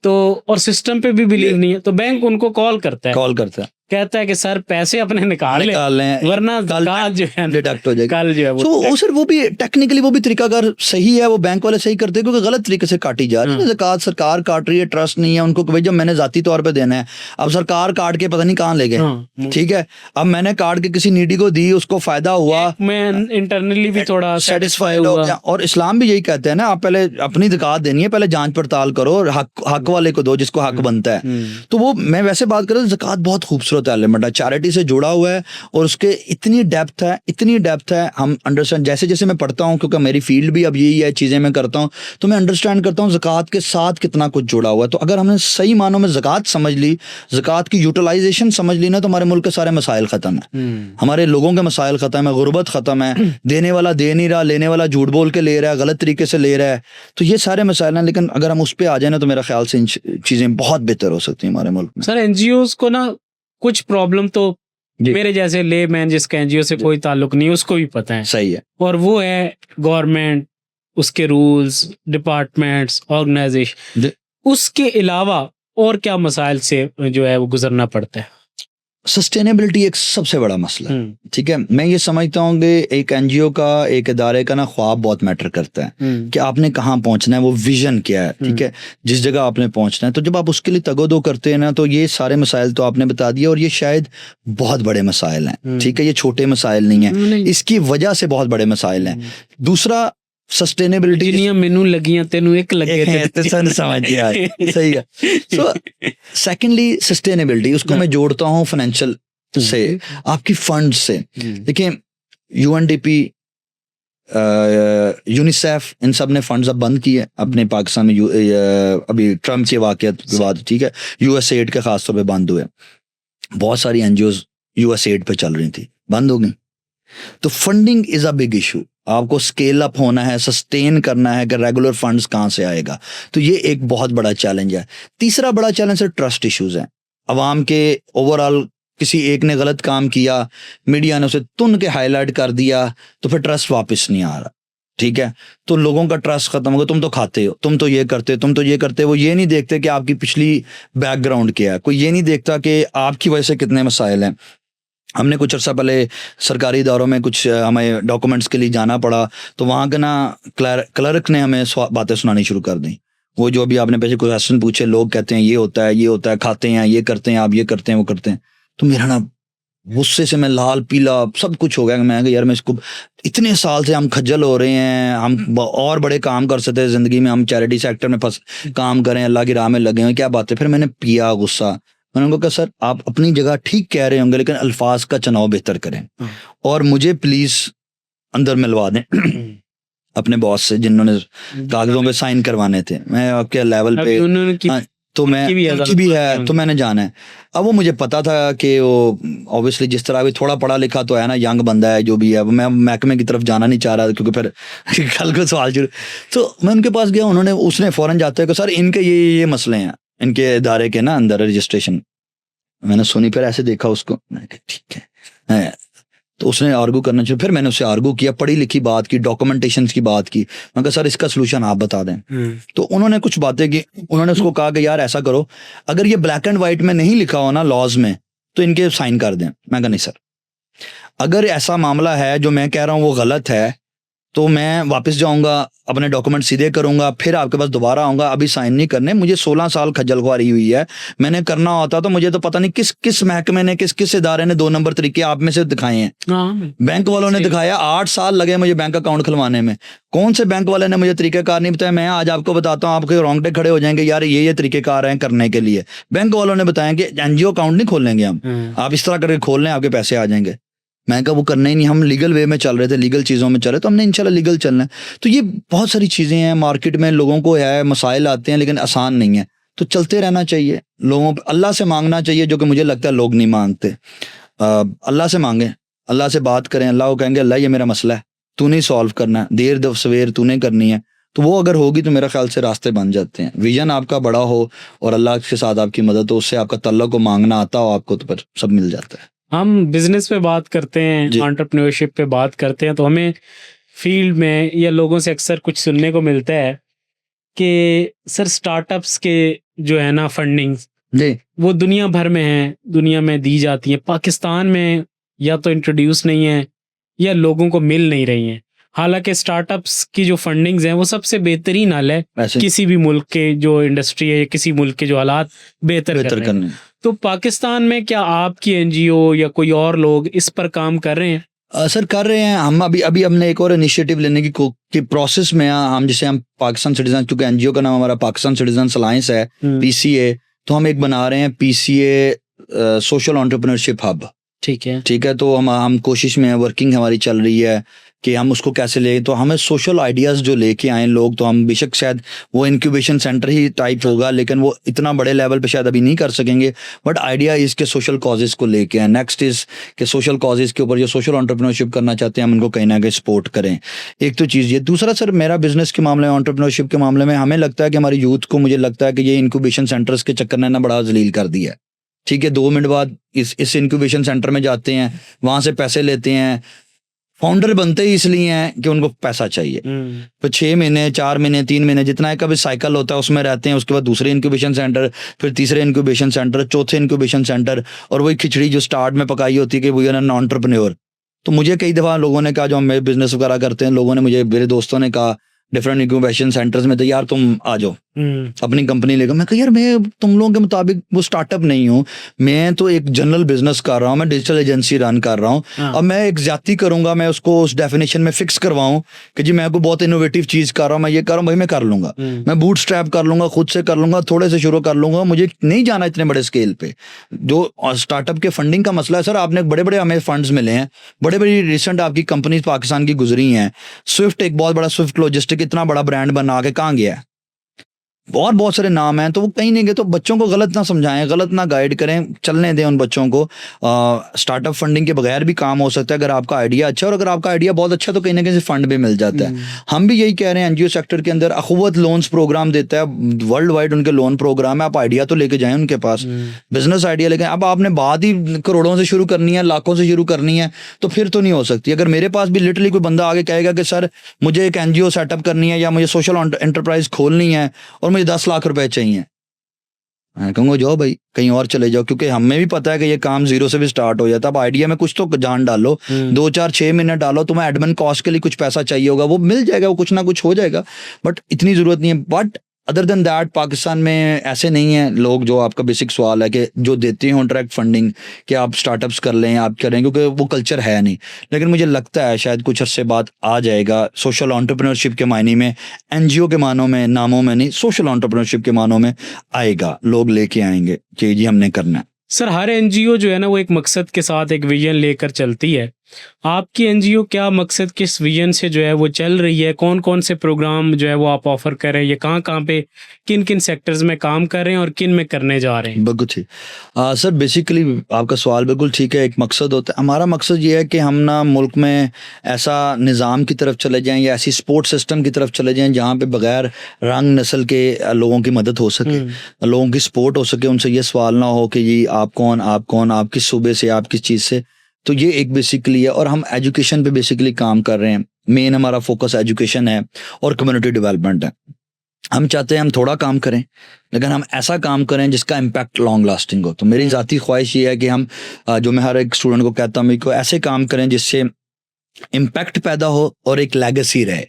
तो, और सिस्टम पे भी बिलीव नहीं है, तो बैंक उनको कॉल करता है, कहता है कि सर पैसे अपने निकाल लें वरना ज़कात जो है डिडक्ट हो जाएगा। कल जो है वो सर वो भी टेक्निकली वो भी तरीका अगर सही है, वो बैंक वाले सही करते हैं, क्योंकि गलत तरीके से काटी जा रही है ज़कात। सरकार काट रही है, ट्रस्ट नहीं है उनको कि भाई जब मैंने जाती तौर पे देना है, अब सरकार काट के पता नहीं कहाँ ले गए, ठीक है, अब मैंने काट के किसी नीडी को दी, उसको फायदा हुआ, मैं इंटरनली भी थोड़ा सेटिस्फाइड हो गया। और इस्लाम भी यही कहते हैं ना, आप पहले अपनी ज़कात देनी है, पहले जांच पड़ताल करो और हक वाले को दो जिसको हक बनता है। तो वो मैं वैसे बात कर रहा हूँ, ज़कात बहुत खूबसूरत होता है लिमिट है, चैरिटी से जुड़ा हुआ है और उसके इतनी डेप्थ है, हम अंडरस्टैंड जैसे जैसे मैं पढ़ता हूँ, क्योंकि मेरी फील्ड भी अब यही है, चीज़ें मैं करता हूँ, तो मैं अंडरस्टैंड करता हूँ ज़कात के साथ कितना कुछ जुड़ा हुआ है। तो अगर हमने सही मानों में ज़कात समझ ली, ज़कात की यूटिलाइजेशन समझ ली ना, तो हमारे मुल्क के सारे मसाइल ख़त्म है, हमारे लोगों के मसाइल ख़त्म है, गुर्बत ख़त्म है, देने वाला दे नहीं रहा, लेने वाला झूठ बोल के ले रहा है, गलत तरीके से ले रहा है, तो ये सारे मसाइल हैं। लेकिन अगर हम उस पर आ जाए ना, तो मेरा ख्याल से इन चीज़ें बहुत बेहतर हो सकती हैं हमारे मुल्क में। सर एनजीओज को ना कुछ प्रॉब्लम तो मेरे जैसे ले मैन जिसका एनजीओ से कोई ताल्लुक नहीं, उसको भी पता है, सही है, और वो है गवर्नमेंट, उसके रूल्स, डिपार्टमेंट्स, ऑर्गेनाइजेशन, उसके अलावा और क्या मसाइल से जो है वो गुजरना पड़ता है? सस्टेनेबिलिटी एक सबसे बड़ा मसला है, ठीक है। मैं ये समझता हूँ कि एक एनजीओ का, एक इदारे का ना ख्वाब बहुत मैटर करता है कि आपने कहाँ पहुँचना है, वो विजन क्या है, ठीक है, जिस जगह आपने पहुँचना है। तो जब आप उसके लिए तगोदो करते हैं ना, तो ये सारे मसाइल तो आपने बता दिए, और ये शायद बहुत बड़े मसाइल हैं, ठीक है, ये छोटे मसाइल नहीं है, इसकी वजह से बहुत बड़े मसाइल हैं। दूसरा सस्टेनेबिलिटी, जिन्नियां मैनू लगियां तेनू एक लगे तो समझ गया, सही है। सो सेकेंडली सस्टेनेबिलिटी, उसको मैं जोड़ता हूँ फाइनेंशियल से, आपकी फंड से। देखिए यूएनडीपी, यूनिसेफ, इन सब ने फंड्स अब बंद किए अपने पाकिस्तान में, अभी ट्रम्प के वाकयात के बाद, ठीक है, यूएसएड के खास तौर पे बंद हुए, बहुत सारी एनजीओज यूएसएड पे चल रही थी, बंद हो गई। तो funding is a big issue, आपको स्केल अप होना है, सस्टेन करना है कि रेगुलर फंड्स कहाँ से आएगा, तो ये एक बहुत बड़ा चैलेंज है। तीसरा बड़ा चैलेंज है ट्रस्ट इश्यूज हैं, अवाम के ओवरऑल, किसी एक ने गलत काम किया, मीडिया ने उसे तुन के हाईलाइट कर दिया, तो फिर ट्रस्ट वापस नहीं आ रहा, ठीक है, तो लोगों का ट्रस्ट खत्म हो गया। तुम तो खाते हो, तुम तो ये करते हो, तुम तो ये करते हो, वो ये नहीं देखते कि आपकी पिछली बैकग्राउंड क्या है, कोई ये नहीं देखता कि आपकी वजह से कितने मसाइल हैं। हमने कुछ अर्सा पहले सरकारी इदारों में कुछ हमें डॉक्यूमेंट्स के लिए जाना पड़ा, तो वहाँ के ना क्लर्क ने हमें बातें सुनानी शुरू कर दी, वो जो अभी आपने पहले क्वेश्चन पूछे, लोग कहते हैं ये होता है, ये होता है, खाते हैं, ये करते हैं, आप ये करते हैं, वो करते हैं, तो मेरा ना गुस्से से मैं लाल पीला सब कुछ हो गया। मैं यार, मैं इसको, इतने साल से हम खज्जल हो रहे हैं, हम और बड़े काम कर सकते हैं ज़िंदगी में, हम चैरिटी सेक्टर में काम करें, अल्लाह की राह में लगे हैं, क्या बात है। फिर मैंने पिया गुस्सा, मैंने उनको कहा सर आप अपनी जगह ठीक कह रहे होंगे, लेकिन अल्फाज का चुनाव बेहतर करें, और मुझे प्लीज अंदर मिलवा दें अपने बॉस से, जिन्होंने कागजों पे साइन करवाने थे, मैं आपके लेवल पे, तो मैं उनकी भी है, तो मैंने जाना है। अब वो मुझे पता था कि वो ऑब्वियसली जिस तरह भी थोड़ा पढ़ा लिखा तो है ना, यंग बंदा है जो भी है, मैं महकमे की तरफ जाना नहीं चाह रहा, क्योंकि फिर कल को सवाल शुरू। तो मैं उनके पास गया, उसने फौरन जाते हैं कि सर इनके ये मसले हैं, इनके इदारे के ना अंदर रजिस्ट्रेशन। मैंने सुनी, फिर ऐसे देखा उसको, मैंने कहा ठीक है, तो उसने आर्गू करना चाहिए। फिर मैंने उससे आर्गू किया, पढ़ी लिखी बात की, डॉक्यूमेंटेशन की बात की। मैंने कहा सर इसका सोल्यूशन आप बता दें। तो उन्होंने कुछ बातें की, उन्होंने उसको कहा कि यार ऐसा करो, अगर ये ब्लैक एंड व्हाइट में नहीं लिखा हो ना लॉज में, तो इनके साइन कर दें। मैं कहा नहीं सर, अगर ऐसा मामला है जो मैं कह रहा हूँ वो गलत है, तो मैं वापस जाऊंगा, अपने डॉक्यूमेंट सीधे करूंगा, फिर आपके पास दोबारा आऊंगा, अभी साइन नहीं करने। मुझे 16 साल खज्जलख्वारी हुई है, मैंने करना होता तो मुझे तो पता नहीं किस किस महकमे ने, किस किस इदारे ने 2 नंबर तरीके आप में से दिखाए हैं। बैंक वालों ने दिखाया, 8 साल लगे मुझे बैंक अकाउंट खुलवाने में। कौन से बैंक वाले ने मुझे तरीकेकार नहीं बताया? मैं आज आपको बताता हूँ, आपके रोंगटे खड़े हो जाएंगे, यार ये तरीकेकार हैं करने के लिए। बैंक वालों ने बताया कि एनजीओ अकाउंट नहीं खोलेंगे हम, आप इस तरह करके खोल लें, आपके पैसे आ जाएंगे। मैं कहा वो करना ही नहीं, हम लीगल वे में चल रहे थे, लीगल चीज़ों में चल रहे, तो हमने इंशाल्लाह लीगल चलना है। तो ये बहुत सारी चीज़ें हैं, मार्केट में लोगों को है, मसाइल आते हैं, लेकिन आसान नहीं है, तो चलते रहना चाहिए। लोगों अल्लाह से मांगना चाहिए, जो कि मुझे लगता है लोग नहीं मांगते। अल्लाह से मांगें, अल्लाह से बात करें, अल्लाह को कहेंगे अल्लाह ये मेरा मसला है, तू नहीं सॉल्व करना, देर दो सवेर तूने करनी है, तो वो अगर होगी तो मेरा ख्याल से रास्ते बन जाते हैं। विजन आपका बड़ा हो और अल्लाह के साथ आपकी मदद हो, उससे आपका तल्ला को मांगना आता हो आपको, तो फिर सब मिल जाता है। हम बिजनेस पे बात करते हैं, एंटरप्रेन्योरशिप पे बात करते हैं, तो हमें फील्ड में या लोगों से अक्सर कुछ सुनने को मिलता है कि सर स्टार्टअप्स के जो है ना फंडिंग, वो दुनिया भर में है, दुनिया में दी जाती है, पाकिस्तान में या तो इंट्रोड्यूस नहीं है या लोगों को मिल नहीं रही हैं। हालांकि स्टार्टअप्स की जो फंडिंग्स हैं वो सबसे बेहतरीन हल है किसी भी मुल्क के जो इंडस्ट्री है, किसी मुल्क के जो हालात बेहतर करने। तो पाकिस्तान में क्या आपकी एनजीओ या कोई और लोग इस पर काम कर रहे हैं? सर कर रहे हैं। हम अभी हमने एक और इनिशिएटिव लेने की प्रोसेस में हम पाकिस्तान सिटीजन, क्योंकि एनजीओ का नाम हमारा पाकिस्तान सिटीजन अलायंस है, पीसीए, तो हम एक बना रहे हैं पीसीए सोशल एंटरप्रेन्योरशिप हब। ठीक है। ठीक है, तो हम कोशिश में है, वर्किंग हमारी चल रही है कि हम उसको कैसे ले, तो हमें सोशल आइडियाज़ जो लेके आए लोग, तो हम बेशक शायद वो इंक्यूबेशन सेंटर ही टाइप होगा, लेकिन वो इतना बड़े लेवल पे शायद अभी नहीं कर सकेंगे, बट आइडिया इसके सोशल कॉजेज़ को लेके आए। नेक्स्ट इज़ कि सोशल कॉजेज़ के ऊपर जो सोशल एंटरप्रेन्योरशिप करना चाहते हैं हम उनको कहीं ना कहीं सपोर्ट करें। एक तो चीज़ ये, दूसरा सर मेरा बिजनेस के मामले में, एंटरप्रेन्योरशिप के मामले में हमें लगता है कि हमारी यूथ को, मुझे लगता है कि ये इंक्यूबेशन सेंटर्स के चक्कर ने ना बड़ा जलील कर दिया है। ठीक है, 2 मिनट बाद इस इंक्यूबेशन सेंटर में जाते हैं, वहाँ से पैसे लेते हैं। फाउंडर बनते ही इसलिए हैं कि उनको पैसा चाहिए। तो 6 महीने, 4 महीने, 3 महीने, जितना एक कभी साइकिल होता है उसमें रहते हैं। उसके बाद दूसरे इंक्यूबेशन सेंटर, फिर तीसरे इंक्यूबेशन सेंटर, चौथे इंक्यूबेशन सेंटर, और वही खिचड़ी जो स्टार्ट में पकाई होती है कि वी आर एन एंटरप्रेन्योर। तो मुझे कई दफ़ा लोगों ने कहा, जो हम बिजनेस वगैरह करते हैं, लोगों ने मुझे, मेरे दोस्तों ने कहा डिफरेंट इंक्यूबेशन सेंटर्स में, तो यार तुम आ जाओ अपनी कंपनी लेकर। मैं कहा यार मैं तुम लोगों के मुताबिक वो स्टार्टअप नहीं हूँ, मैं तो एक जनरल बिजनेस कर रहा हूँ, मैं डिजिटल एजेंसी रन कर रहा हूँ। अब मैं एक ज्यादती करूंगा, मैं उसको उस डेफिनेशन में फिक्स करवाऊँ कि जी मैं को बहुत इनोवेटिव चीज कर रहा हूँ, मैं ये कर रहा हूँ, भाई मैं कर लूंगा, मैं बूट स्ट्रैप कर लूंगा, खुद से कर लूंगा, थोड़े से शुरू कर लूंगा, मुझे नहीं जाना इतने बड़े स्केल पे। जो स्टार्टअप के फंडिंग का मसला है सर, आपने बड़े बड़े हमें फंड्स मिले हैं, बड़े बड़ी रिसेंट आपकी कंपनीज पाकिस्तान की गुजरी हैं। स्विफ्ट, एक बहुत बड़ा स्विफ्ट लॉजिस्टिक, इतना बड़ा ब्रांड बना के कहाँ गया है? और बहुत सारे नाम हैं, तो वो कहीं नहीं गए। तो बच्चों को गलत ना समझाएं, गलत ना गाइड करें, चलने दें उन बच्चों को। स्टार्टअप फंडिंग के बगैर भी काम हो सकता है अगर आपका आइडिया अच्छा है, और अगर आपका आइडिया बहुत अच्छा है तो कहीं ना कहीं से फंड भी मिल जाता है। हम भी यही कह रहे हैं, एनजीओ सेक्टर के अंदर अखुवत लोन्स प्रोग्राम देता है, वर्ल्ड वाइड उनके लोन प्रोग्राम है। आप आइडिया तो लेके जाएं उनके पास, बिजनेस आइडिया लेके। अब आपने बात ही करोड़ों से शुरू करनी है, लाखों से शुरू करनी है, तो फिर तो नहीं हो सकती। अगर मेरे पास भी लिटरली कोई बंदा आगे कहेगा कि सर मुझे एक एनजीओ सेटअप करनी है या मुझे सोशल एंटरप्राइज खोलनी है और मुझे 10 लाख रुपए चाहिए, मैं कहूँगा जाओ भाई कहीं और चले जाओ, क्योंकि हमें भी पता है कि ये काम जीरो से भी स्टार्ट हो जाता है। अब आइडिया में कुछ तो जान डालो, 2 4 6 महीने डालो, तुम्हें एडमिन कॉस्ट के लिए कुछ पैसा चाहिए होगा, वो मिल जाएगा, वो कुछ ना कुछ हो जाएगा, बट इतनी जरूरत नहीं है। But other than that Pakistan में ऐसे नहीं है लोग, जो आपका बेसिक सवाल है कि जो देते हैं कॉन्ट्रैक्ट फंडिंग कि आप स्टार्टअप्स कर लें, आप करें, क्योंकि वो कल्चर है नहीं। लेकिन मुझे लगता है शायद कुछ अरसे बाद आ जाएगा सोशल एंटरप्रेन्योरशिप के मायने में, एनजीओ के मानों में, नामों में नहीं, सोशल एंटरप्रेन्योरशिप के मानों में आएगा। लोग लेके आएंगे कि जी हमने करना है। सर हर एनजीओ जो है ना वो एक मकसद के साथ एक विजन लेकर चलती है। आपकी एनजीओ क्या मकसद, किस विजन से जो है वो चल रही है? कौन कौन से प्रोग्राम जो है वो आप ऑफर कर रहे हैं? ये कहाँ कहाँ पे, किन किन सेक्टर्स में काम कर रहे हैं और किन में करने जा रहे हैं? बिल्कुल ठीक। सर बेसिकली आपका सवाल बिल्कुल ठीक है। एक मकसद होता है, हमारा मकसद ये है कि हम ना मुल्क में ऐसा निज़ाम की तरफ चले जाएं या ऐसी स्पोर्ट सिस्टम की तरफ चले जाएं जहाँ पे बगैर रंग नस्ल के लोगों की मदद हो सके, लोगों की सपोर्ट हो सके। उनसे ये सवाल ना हो कि जी आप कौन, आप किस सूबे से, आप किस चीज़ से। तो ये एक बेसिकली है, और हम एजुकेशन पे बेसिकली काम कर रहे हैं। मेन हमारा फोकस एजुकेशन है और कम्युनिटी डेवलपमेंट है। हम चाहते हैं हम थोड़ा काम करें, लेकिन हम ऐसा काम करें जिसका इम्पैक्ट लॉन्ग लास्टिंग हो। तो मेरी ज़ाती ख्वाहिश ये है कि हम जो मैं हर एक स्टूडेंट को कहता हूँ कि ऐसे काम करें जिससे इम्पैक्ट पैदा हो और एक लेगेसी रहे।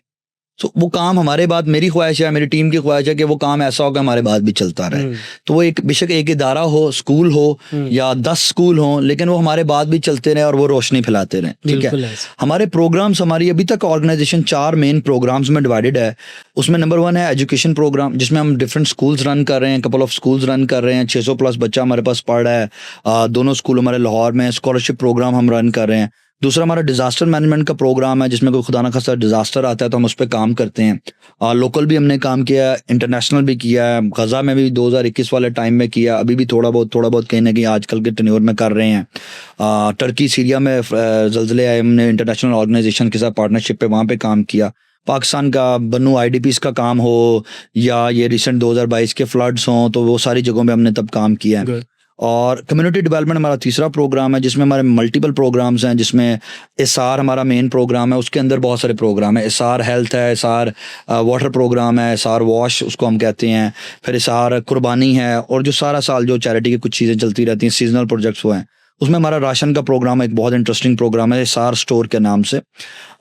तो वो काम हमारे बाद, मेरी ख्वाहिश है, मेरी टीम की ख्वाहिश है कि वो काम ऐसा हो कि हमारे बाद भी चलता रहे। तो वो एक बेशक एक इदारा हो, स्कूल हो या 10 स्कूल हो, लेकिन वो हमारे बाद भी चलते रहे और वो रोशनी फैलाते रहे। ठीक है। हमारे प्रोग्राम्स, हमारी अभी तक ऑर्गेनाइजेशन 4 मेन प्रोग्राम्स में डिवाइडेड है। उसमें नंबर 1 है एजुकेशन प्रोग्राम, जिसमें हम डिफरेंट स्कूल्स रन कर रहे हैं, कपल ऑफ स्कूल्स रन कर रहे हैं। 600 प्लस बच्चा हमारे पास पढ़ रहा है। दोनों स्कूल हमारे लाहौर में, स्कॉलरशिप प्रोग्राम हम रन कर रहे हैं। दूसरा हमारा डिजास्टर मैनेजमेंट का प्रोग्राम है, जिसमें कोई खुदा ना खास्ता डिजास्टर आता है तो हम उस पर काम करते हैं। लोकल भी हमने काम किया, इंटरनेशनल भी किया है। गजा में भी 2021 वाले टाइम में किया, अभी भी थोड़ा बहुत कहीं ना कहीं आजकल के टेन्योर में कर रहे हैं। टर्की, सीरिया में ज़ल्ज़ले आए, हमने इंटरनेशनल ऑर्गेनाइजेशन के साथ पार्टनरशिप पे वहाँ पे काम किया। पाकिस्तान का बन्नू IDPs का काम हो या ये रिसेंट 2022 के फ्लड्स हों, तो वो सारी जगहों पे हमने तब काम किया है। और कम्युनिटी डेवलपमेंट हमारा तीसरा प्रोग्राम है, जिसमें हमारे मल्टीपल प्रोग्राम्स हैं, जिसमें एसआर हमारा मेन प्रोग्राम है। उसके अंदर बहुत सारे प्रोग्राम है। एसआर हेल्थ है, एसआर वाटर प्रोग्राम है, एसआर वॉश उसको हम कहते हैं, फिर एसआर कुर्बानी है, और जो सारा साल जो चैरिटी की कुछ चीज़ें चलती रहती हैं, सीजनल प्रोजेक्ट्स वो हैं। उसमें हमारा राशन का प्रोग्राम है, एक बहुत इंटरेस्टिंग प्रोग्राम है एसआर स्टोर के नाम से।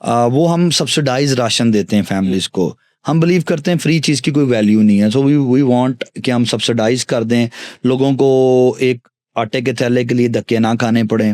वो हम सब्सिडाइज राशन देते हैं फैमिलीज़ को। हम बिलीव करते हैं फ्री चीज़ की कोई वैल्यू नहीं है, सो वी वांट कि हम सब्सिडाइज कर दें लोगों को, एक आटे के थैले के लिए धक्के ना खाने पड़े,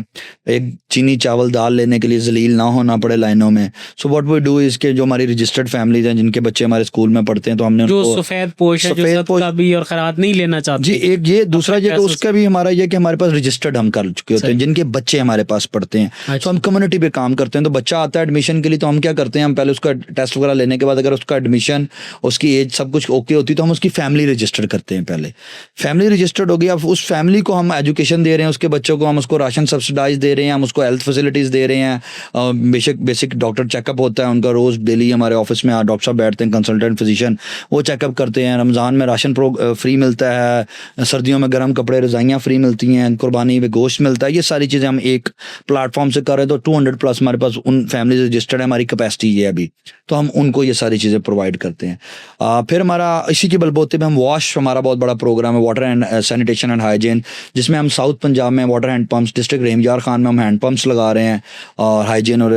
एक चीनी चावल दाल लेने के लिए जलील ना होना पड़े लाइनों में। So what we do is के जो हमारी रजिस्टर्ड फैमिलीज हैं जिनके बच्चे हमारे स्कूल में पढ़ते हैं, तो हमने जो उनको सफेद पोश है, जो सफेद सद का भी और खैरात नहीं लेना चाहते जी, एक ये दूसरा ये कि पैसों उसका भी हमारा ये कि हमारे पास रजिस्टर्ड हम कर चुके होते हैं, जिनके बच्चे हमारे पास पढ़ते हैं। अच्छा। तो हम कम्युनिटी पे काम करते हैं। तो बच्चा आता है एडमिशन के लिए, तो हम क्या करते हैं, हम पहले उसका टेस्ट वगैरह लेने के बाद अगर उसका एडमिशन, उसकी एज सब कुछ ओके होती है, तो हम उसकी फैमिली रजिस्टर्ड करते हैं। पहले फैमिली रजिस्टर्ड हो गई, अब उस फैमिली को हम एजुकेशन दे रहे हैं, उसके बच्चों को हम उसको राशन सब्सिडाइज दे रहे हैं, हम उसको हेल्थ फैसिलिटीज़ दे रहे हैं, बेसिक डॉक्टर चेकअप होता है उनका रोज़ डेली। हमारे ऑफिस में डॉक्टर साहब बैठते हैं, कंसल्टेंट फिजिशियन, वो चेकअप करते हैं। रमज़ान में राशन फ्री मिलता है, सर्दियों में गर्म कपड़े रज़ाइयाँ फ्री मिलती हैं, कुर्बानी में गोश्त मिलता है। ये सारी चीज़ें हम एक प्लेटफॉर्म से कर रहे हैं। तो 200 प्लस हमारे पास उन फैमिली रजिस्टर्ड है, हमारी कैपेसिटी ये है अभी, तो हम उनको ये सारी चीज़ें प्रोवाइड करते हैं। फिर हमारा इसी के बलबूते पे हम वॉश, हमारा बहुत बड़ा प्रोग्राम है, water and sanitation and hygiene, जिसमें हम साउथ पंजाब में water hand pumps, district Rahim Yar Khan में हम हैंड पम्प्स लगा रहे हैं और हाइजीन और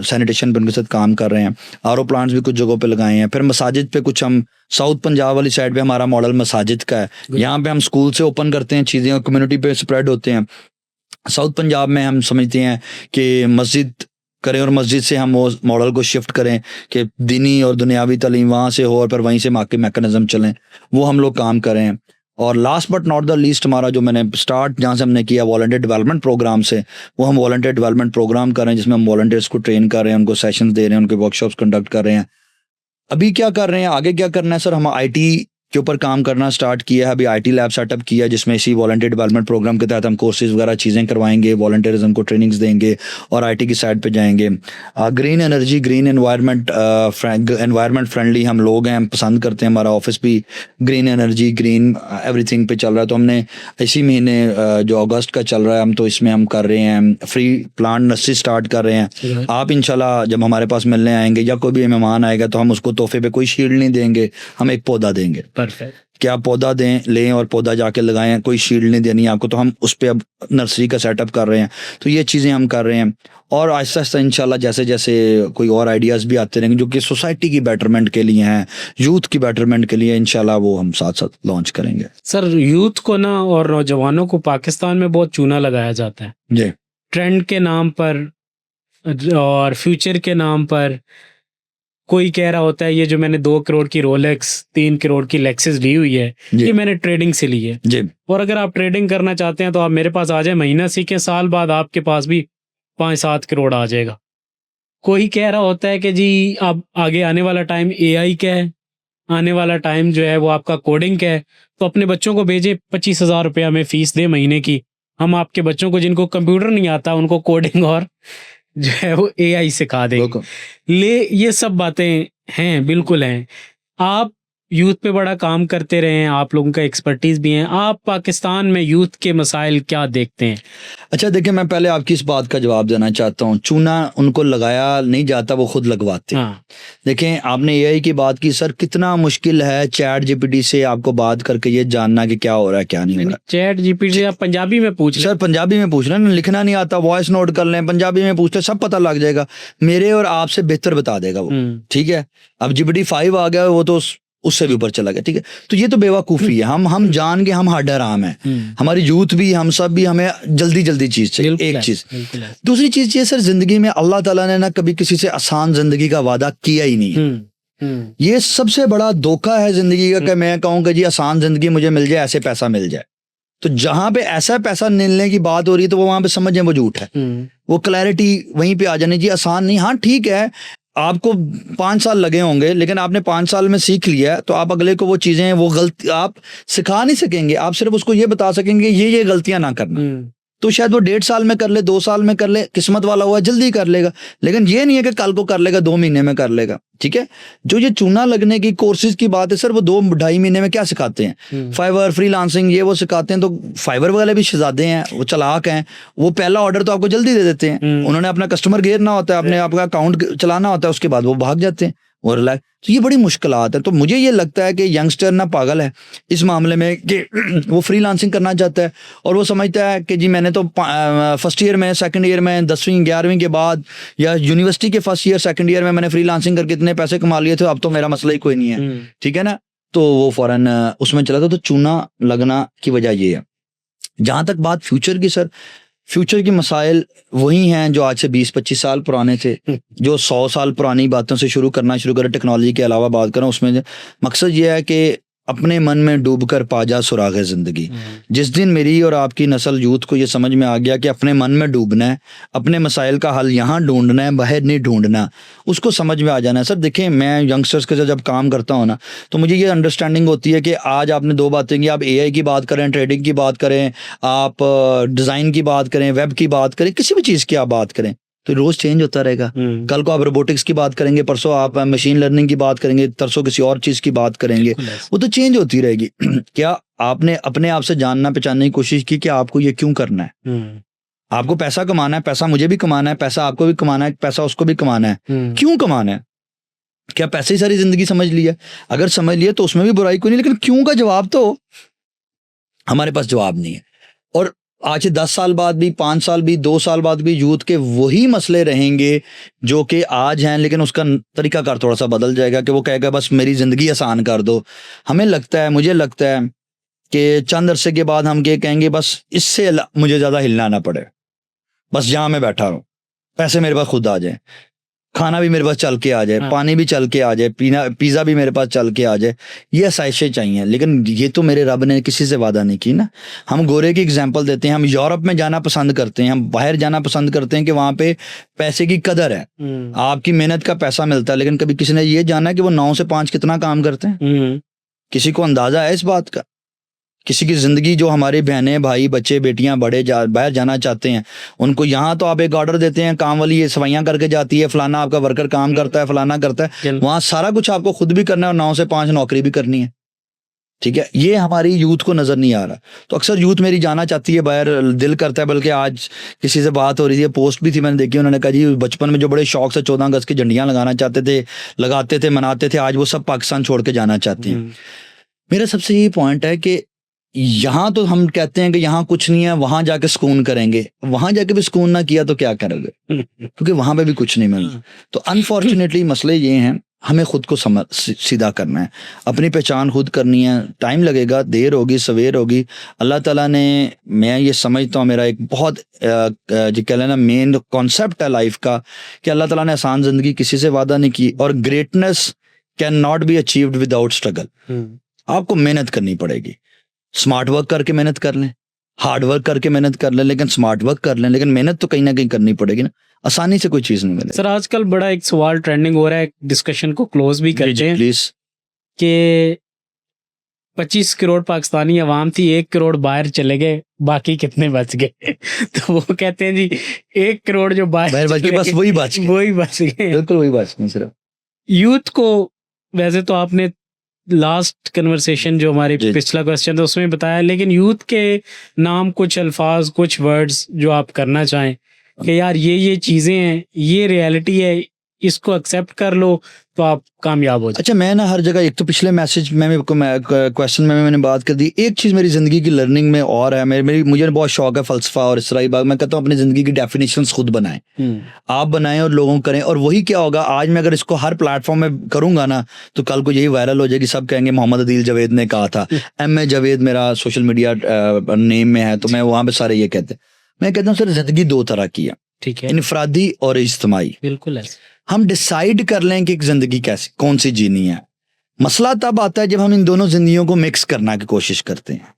सैनिटेशन पर उनके साथ काम कर रहे हैं। आरओ प्लांट्स भी कुछ जगहों पे लगाए हैं। फिर मसाजिद पे कुछ हम साउथ पंजाब वाली साइड पे हमारा मॉडल मसाजिद का है, यहाँ पे हम स्कूल से ओपन करते हैं चीज़ें और कम्युनिटी पे स्प्रेड होते हैं। साउथ पंजाब में हम समझते हैं कि मस्जिद करें और मस्जिद से हम वो मॉडल को शिफ्ट करें कि दीनी और दुनियावी तालीम वहाँ से हो और फिर वहीं से मार्केट मैकेनिज्म चलें, वो हम लोग काम करें। और last but not the least, हमारा जो मैंने स्टार्ट जहाँ से हमने किया वॉलंटियर डेवलपमेंट प्रोग्राम से, वो हम वॉलंटियर डेवलपमेंट प्रोग्राम कर रहे हैं, जिसमें हम वॉलंटियर्स को ट्रेन कर रहे हैं, उनको सेशंस दे रहे हैं, उनके वर्कशॉप्स कंडक्ट कर रहे हैं। अभी क्या कर रहे हैं, आगे क्या करना है सर, हम आईटी के ऊपर काम करना स्टार्ट किया है। अभी आईटी लैब सेटअप किया, जिसमें इसी वॉलंटियर डेवलपमेंट प्रोग्राम के तहत हम कोर्सेज वगैरह चीज़ें करवाएंगे, वॉलंटियरिज्म को ट्रेनिंग्स देंगे और आईटी की साइड पे जाएंगे। Green energy, green environment friendly हम लोग हैं, हम पसंद करते हैं। हमारा ऑफिस भी ग्रीन एनर्जी, ग्रीन एवरीथिंग पे चल रहा है। तो हमने इसी महीने जो अगस्त का चल रहा है, हम तो इसमें हम कर रहे हैं फ्री प्लांट नर्सरी स्टार्ट कर रहे हैं। आप इंशाल्लाह जब हमारे पास मिलने आएंगे या कोई भी मेहमान आएगा, तो हम उसको तोहफे पे कोई शील्ड नहीं देंगे, हम एक पौधा देंगे। परफेक्ट। क्या पौधा लें और पौधा जाके लगाएं, कोई शील्ड नहीं देनी आपको। तो हम उस पे अब नर्सरी का सेटअप कर रहे हैं। तो ये चीज़ें हम कर रहे हैं और आहिस्ता आहिस्ता इंशाल्लाह जैसे जैसे कोई और आइडियाज़ भी आते रहेंगे जो कि सोसाइटी की बेटरमेंट के लिए हैं, यूथ की बेटरमेंट के लिए, इंशाल्लाह वो हम साथ साथ लॉन्च करेंगे। सर, यूथ को ना और नौजवानों को पाकिस्तान में बहुत चूना लगाया जाता है जी, ट्रेंड के नाम पर और फ्यूचर के नाम पर। कोई कह रहा होता है ये जो मैंने 2 करोड़ की रोलेक्स, 3 करोड़ की लेक्सिस ली हुई है, जी। ये मैंने ट्रेडिंग से ली है। जी, और अगर आप ट्रेडिंग करना चाहते हैं तो आप मेरे पास आ जाए, महीना सीखें, साल बाद आपके पास भी 5-7 करोड़ आ जाएगा। कोई कह रहा होता है कि जी अब आगे आने वाला टाइम एआई का है, आने वाला टाइम जो है वो आपका कोडिंग का है, तो अपने बच्चों को भेजें, 25,000 रुपया में फीस दे महीने की, हम आपके बच्चों को जिनको कंप्यूटर नहीं आता उनको कोडिंग और जो है वो एआई सिखा देंगे। ये सब बातें हैं, बिल्कुल हैं। आप यूथ पे बड़ा काम करते रहे हैं, आप लोगों का एक्सपर्टीज भी है। आप पाकिस्तान में यूथ के मसाइल क्या देखते हैं? अच्छा देखिए, मैं पहले आपकी इस बात का जवाब देना चाहता हूँ। चूना उनको लगाया नहीं जाता, वो खुद लगवाते हैं। हाँ। देखें, आपने एआई की बात की सर, कितना मुश्किल है चैट जीपीटी से आपको बात करके ये जानना कि क्या हो रहा है क्या नहीं हो रहा है। चैट जीपीटी से आप पंजाबी में पूछ लें। सर पंजाबी में पूछ लें, लिखना नहीं आता, वॉइस नोट कर लें, पंजाबी में पूछ लें, सब पता लग जाएगा। मेरे और आपसे बेहतर बता देगा वो। ठीक है, अब जीपीटी 5 आ गया, वो तो उससे भी ऊपर चला गया। ठीक है, तो ये तो बेवकूफ़ी है। हम जान के हम हड्डा राम है, हमारी यूथ भी, हम सब भी, हमें जल्दी चीज़ चाहिए। एक चीज़। दूसरी चीज़ ये सर, जिंदगी में अल्लाह ताला ने ना कभी किसी से आसान जिंदगी का वादा किया ही नहीं है। ये सबसे बड़ा धोखा है जिंदगी का कि मैं कहूँ कि जी आसान जिंदगी मुझे मिल जाए, ऐसे पैसा मिल जाए। तो जहां पे ऐसा पैसा मिलने की बात हो रही है, तो वो वहां पे समझें वो झूठ है। वो क्लैरिटी वहीं पे आ जानी जी, आसान नहीं। हाँ ठीक है, आपको 5 साल लगे होंगे, लेकिन आपने 5 साल में सीख लिया, तो आप अगले को वो चीजें, वो गलती आप सिखा नहीं सकेंगे। आप सिर्फ उसको ये बता सकेंगे ये गलतियां ना करना। तो शायद वो 1.5 साल में कर ले, 2 साल में कर ले, किस्मत वाला हुआ जल्दी कर लेगा। लेकिन ये नहीं है कि कल को कर लेगा, 2 महीने में कर लेगा। ठीक है, जो ये चूना लगने की कोर्सेज की बात है सर, वो 2-2.5 महीने में क्या सिखाते हैं? फाइवर, फ्रीलांसिंग, ये वो सिखाते हैं। तो फाइवर वाले भी शहजादे हैं, वो चालाक हैं, वो पहला ऑर्डर तो आपको जल्दी दे देते हैं। उन्होंने अपना कस्टमर घेरना होता है, अपने आपका अकाउंट चलाना होता है, उसके बाद वो भाग जाते हैं और रिलैक्स। तो ये बड़ी मुश्किलात है। तो मुझे ये लगता है कि यंगस्टर ना पागल है इस मामले में कि वो फ्रीलांसिंग करना चाहता है और वो समझता है कि जी मैंने तो फर्स्ट ईयर में, सेकंड ईयर में, 10वीं 11वीं के बाद या यूनिवर्सिटी के फर्स्ट ईयर सेकंड ईयर में मैंने फ्रीलांसिंग करके इतने पैसे कमा लिए थे, अब तो मेरा मसला ही कोई नहीं है। ठीक है ना, तो वो फौरन उसमें चला था। तो चूना लगना की वजह ये है। जहाँ तक बात फ्यूचर की सर, फ्यूचर के मसाइल वही हैं जो आज से 20-25 साल पुराने थे, जो 100 साल पुरानी बातों से शुरू करें, टेक्नोलॉजी के अलावा बात करें, उसमें मकसद ये है कि अपने मन में डूबकर पा जा सुराग ज़िंदगी। जिस दिन मेरी और आपकी नस्ल यूथ को ये समझ में आ गया कि अपने मन में डूबना है, अपने मसाइल का हल यहाँ ढूंढना है, बाहर नहीं ढूंढना, उसको समझ में आ जाना है। सर देखें, मैं यंगस्टर्स के साथ जब काम करता हूँ ना, तो मुझे ये अंडरस्टैंडिंग होती है कि आज आपने दो बातें की, आप AI की बात करें, ट्रेडिंग की बात करें, आप डिज़ाइन की बात करें, वेब की बात करें, किसी भी चीज़ की आप बात करें, तो रोज चेंज होता रहेगा। कल को आप रोबोटिक्स की बात करेंगे, परसों आप मशीन लर्निंग की बात करेंगे, तरसों किसी और चीज की बात करेंगे, वो तो चेंज होती रहेगी। क्या आपने अपने आप से जानना पहचानने की कोशिश की कि आपको ये क्यों करना है? आपको पैसा कमाना है, पैसा मुझे भी कमाना है, पैसा आपको भी कमाना है, पैसा उसको भी कमाना है, क्यों कमाना है? क्या पैसे ही सारी जिंदगी समझ लिया? अगर समझ लिया तो उसमें भी बुराई कोई नहीं, लेकिन क्यों का जवाब तो हमारे पास जवाब नहीं है। और आज से 10 साल बाद भी, 5 साल भी, 2 साल बाद भी यूथ के वही मसले रहेंगे जो कि आज हैं, लेकिन उसका तरीकाकार थोड़ा सा बदल जाएगा कि वो कहेगा बस मेरी ज़िंदगी आसान कर दो। हमें लगता है, मुझे लगता है कि चंद अरसे के बाद हम ये कहेंगे बस इससे मुझे ज़्यादा हिलना ना पड़े, बस जहाँ मैं बैठा हूँ, पैसे मेरे पास खुद आ जाए, खाना भी मेरे पास चल के आ जाए, पानी भी चल के आ जाए, पिज़्ज़ा भी मेरे पास चल के आ जाए, ये आसाइशें चाहिए। लेकिन ये तो मेरे रब ने किसी से वादा नहीं की ना। हम गोरे की एग्जांपल देते हैं, हम यूरोप में जाना पसंद करते हैं, हम बाहर जाना पसंद करते हैं कि वहाँ पे पैसे की कदर है, आपकी मेहनत का पैसा मिलता है। लेकिन कभी किसी ने ये जाना कि वो 9 से 5 कितना काम करते हैं? किसी को अंदाजा है इस बात का? किसी की ज़िंदगी, जो हमारे बहनें, भाई, बच्चे, बेटियां बड़े बाहर जाना चाहते हैं, उनको यहाँ तो आप एक ऑर्डर देते हैं, काम वाली ये सफाइयाँ करके जाती है, फलाना आपका वर्कर काम करता है, फलाना करता है, वहाँ सारा कुछ आपको खुद भी करना है और 9 से 5 नौकरी भी करनी है। ठीक है, ये हमारी यूथ को नज़र नहीं आ रहा। तो अक्सर यूथ मेरी जाना चाहती है बाहर, दिल करता है। बल्कि आज किसी से बात हो रही थी, पोस्ट भी थी, मैंने देखी, उन्होंने कहा जी बचपन में जो बड़े शौक से 14 अगस्त की झंडियाँ लगाना चाहते थे, लगाते थे, मनाते थे, आज वो सब पाकिस्तान छोड़ के जाना चाहते हैं। मेरा सबसे यही पॉइंट है कि यहाँ तो हम कहते हैं कि यहाँ कुछ नहीं है, वहां जाके सुकून करेंगे, वहां जाके भी सुकून ना किया तो क्या करोगे? क्योंकि वहां पे भी कुछ नहीं मिलता। तो अनफॉर्चुनेटली मसले ये हैं, हमें खुद को सीधा करना है, अपनी पहचान खुद करनी है। टाइम लगेगा, देर होगी, सवेर होगी। अल्लाह ताला ने, मैं ये समझता हूँ, मेरा एक बहुत जो कह लेना मेन कॉन्सेप्ट है लाइफ का, कि अल्लाह ताला ने आसान जिंदगी किसी से वादा नहीं की, और greatness can not be achieved without struggle. आपको मेहनत करनी पड़ेगी, स्मार्ट वर्क करके मेहनत कर लें, हार्ड वर्क करके मेहनत कर लें, लेकिन स्मार्ट वर्क कर लें, लेकिन मेहनत तो कहीं ना कहीं करनी पड़ेगी ना। आसानी से कोई चीज़ नहीं मिलेगी। सर आजकल बड़ा एक सवाल ट्रेंडिंग हो रहा है, डिस्कशन को क्लोज भी करते हैं प्लीज, कि 25 करोड़ पाकिस्तानी अवाम थी, 1 करोड़ बाहर चले गए, बाकी कितने बच गए? तो वो कहते हैं जी 1 करोड़ जो बाहर बच गए, बस वही बच गए, वही बच गए, बिल्कुल वही बच गए। सिर्फ यूथ को, वैसे तो आपने लास्ट कन्वर्सेशन जो हमारी पिछला क्वेश्चन था उसमें बताया, लेकिन यूथ के नाम कुछ अल्फाज, कुछ वर्ड्स जो आप करना चाहें कि यार ये चीज़ें हैं, ये रियलिटी है, इसको एक्सेप्ट कर लो तो आप कामयाब हो जाए। अच्छा, मैं ना हर जगह, एक तो पिछले मैसेज में क्वेश्चन में मैंने बात कर दी, एक चीज़ मेरी ज़िंदगी की लर्निंग में और है, मुझे बहुत शौक है फ़लसफ़ा और इसराई बाग। मैं कहता हूँ अपनी ज़िंदगी की डेफिनेशंस खुद बनाएं, आप बनाएं और लोगों को करें। और वही क्या होगा, आज मैं अगर इसको हर प्लेटफॉर्म में करूँगा ना, तो कल को यही वायरल हो जाएगी, सब कहेंगे मोहम्मद अदील जावेद ने कहा था। M.A. जावेद मेरा सोशल मीडिया नेम में है, तो मैं वहाँ पर सारे ये कहते हैं। मैं कहता हूँ सर, ज़िंदगी 2 तरह की है, ठीक है, इनफरादी और इज्तिमाई। बिल्कुल है। हम डिसाइड कर लें कि जिंदगी कैसी, कौन सी जीनी है। मसला तब आता है जब हम इन दोनों जिंदगियों को मिक्स करने की कोशिश करते हैं।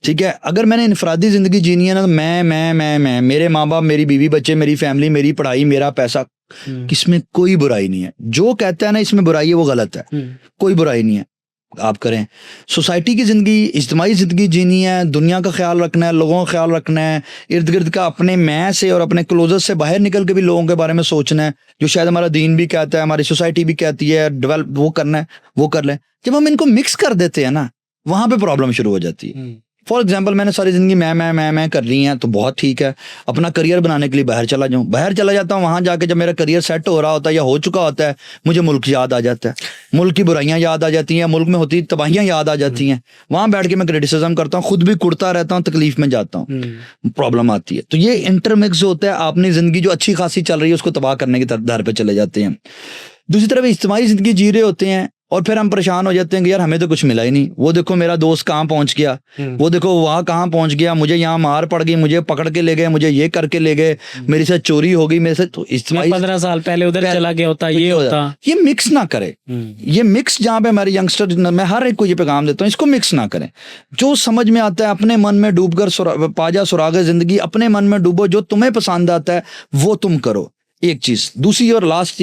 ठीक है, अगर मैंने इनफरादी जिंदगी जीनी है ना, तो मैं मेरे माँ बाप, मेरी बीवी बच्चे, मेरी फैमिली, मेरी पढ़ाई, मेरा पैसा, इसमें कोई बुराई नहीं है। जो कहता है ना इसमें बुराई है, वो गलत है। कोई बुराई नहीं है, आप करें। सोसाइटी की ज़िंदगी, इज्तिमाई ज़िंदगी जीनी है, दुनिया का ख्याल रखना है, लोगों का ख्याल रखना है, इर्द गिर्द का अपने मैं से और अपने क्लोजर से बाहर निकल के भी लोगों के बारे में सोचना है, जो शायद हमारा दीन भी कहता है, हमारी सोसाइटी भी कहती है, डेवलप वो करना है, वो कर लें। जब हम इनको मिक्स कर देते हैं ना, वहाँ पे प्रॉब्लम शुरू हो जाती है। फॉर एग्जाम्पल, मैंने सारी ज़िंदगी मैं कर रही हैं, तो बहुत ठीक है। अपना करियर बनाने के लिए बाहर चला जाता हूँ, वहाँ जाके जब मेरा करियर सेट हो रहा होता है या हो चुका होता है, मुझे मुल्क याद आ जाता है, मुल्क की बुराइयां याद आ जाती हैं, मुल्क में होती तबाहियां याद आ जाती हैं। वहाँ बैठ के मैं क्रिटिसिज्म करता हूँ, खुद भी कुड़ता रहता हूँ, तकलीफ में जाता हूँ, प्रॉब्लम आती है। तो ये इंटरमिक्स होता है, अपनी ज़िंदगी जो अच्छी खासी चल रही है उसको तबाह करने की दर पे चले जाते हैं। दूसरी तरफ इज्तिमाई ज़िंदगी जी रहे होते हैं, और फिर हम परेशान हो जाते हैं कि यार हमें तो कुछ मिला ही नहीं, वो देखो मेरा दोस्त कहाँ पहुंच गया, वो देखो वहाँ कहाँ पहुंच गया, मुझे यहाँ मार पड़ गई, मुझे पकड़ के ले गए, मुझे ये करके ले गए, मेरे से चोरी हो गई, मेरे से तो इस मैं 15 साल पहले उधर चला गया होता, ये होता। ये मिक्स ना करे, ये मिक्स जहाँ पे हमारे यंगस्टर, मैं हर एक को ये पैगाम देता हूँ, इसको मिक्स ना करें। जो समझ में आता है अपने मन में डूबकर पाजा सुरागे जिंदगी, अपने मन में डूबो, जो तुम्हें पसंद आता है वो तुम करो। एक चीज, दूसरी और लास्ट,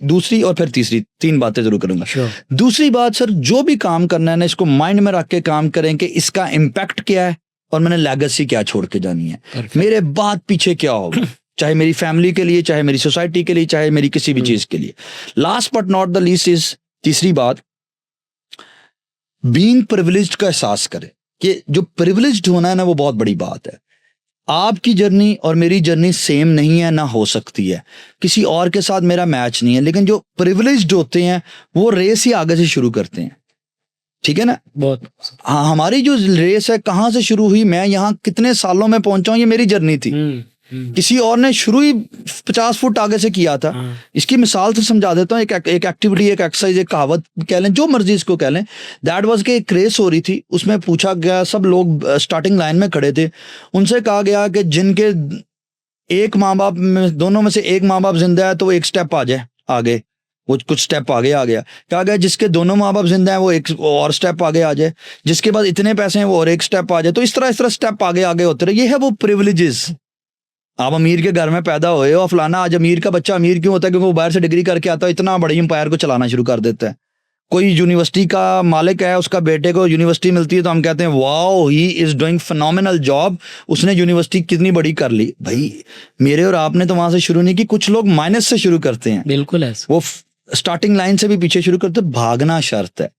दूसरी और फिर तीसरी, 3 बातें जरूर करूंगा। दूसरी बात सर, जो भी काम करना है ना, इसको माइंड में रख के काम करें कि इसका इम्पैक्ट क्या है और मैंने लेगेसी क्या छोड़ के जानी है, मेरे बाद पीछे क्या होगा, चाहे मेरी फैमिली के लिए, चाहे मेरी सोसाइटी के लिए, चाहे मेरी किसी भी चीज के लिए। Last but not the least is, तीसरी बात, बीइंग प्रिविलेज्ड का एहसास करें कि जो प्रिविलेज्ड होना है ना, वो बहुत बड़ी बात है। आपकी जर्नी और मेरी जर्नी सेम नहीं है, ना हो सकती है, किसी और के साथ मेरा मैच नहीं है, लेकिन जो प्रिविलेज्ड होते हैं वो रेस ही आगे से शुरू करते हैं, ठीक है ना। बहुत हाँ, हमारी जो रेस है कहाँ से शुरू हुई, मैं यहाँ कितने सालों में पहुंचा हूँ, ये मेरी जर्नी थी। किसी और ने शुरू ही 50 फुट आगे से किया था। इसकी मिसाल से समझा देता हूँ, एक एक्टिविटी, एक एक्सरसाइज, एक कहावत कह लें, जो मर्जी इसको कह लें। दैट वाज के एक रेस हो रही थी, उसमें पूछा गया, सब लोग स्टार्टिंग लाइन में खड़े थे, उनसे कहा गया कि जिनके एक माँ बाप में, दोनों में से एक माँ बाप जिंदा है तो वो एक स्टेप आ जाए आगे, वो कुछ स्टेप आगे आ गया। कहा गया जिसके दोनों माँ बाप जिंदा है वो एक और स्टेप आगे आ जाए, जिसके पास इतने पैसे हैं वो और एक स्टेप आ जाए। तो इस तरह स्टेप आगे आगे होते रहे। ये है वो प्रिविलेजेस। आप अमीर के घर में पैदा हुए हो, फलाना, आज अमीर का बच्चा अमीर क्यों होता है? क्योंकि वो बाहर से डिग्री करके आता है, इतना बड़ी एम्पायर को चलाना शुरू कर देता है। कोई यूनिवर्सिटी का मालिक है, उसका बेटे को यूनिवर्सिटी मिलती है तो हम कहते हैं wow, he is doing phenomenal job, उसने यूनिवर्सिटी कितनी बड़ी कर ली। भाई मेरे और आपने तो वहां से शुरू नहीं की, कुछ लोग माइनस से शुरू करते हैं। बिल्कुल ऐसा, वो स्टार्टिंग लाइन से भी पीछे शुरू करते। भागना शर्त है,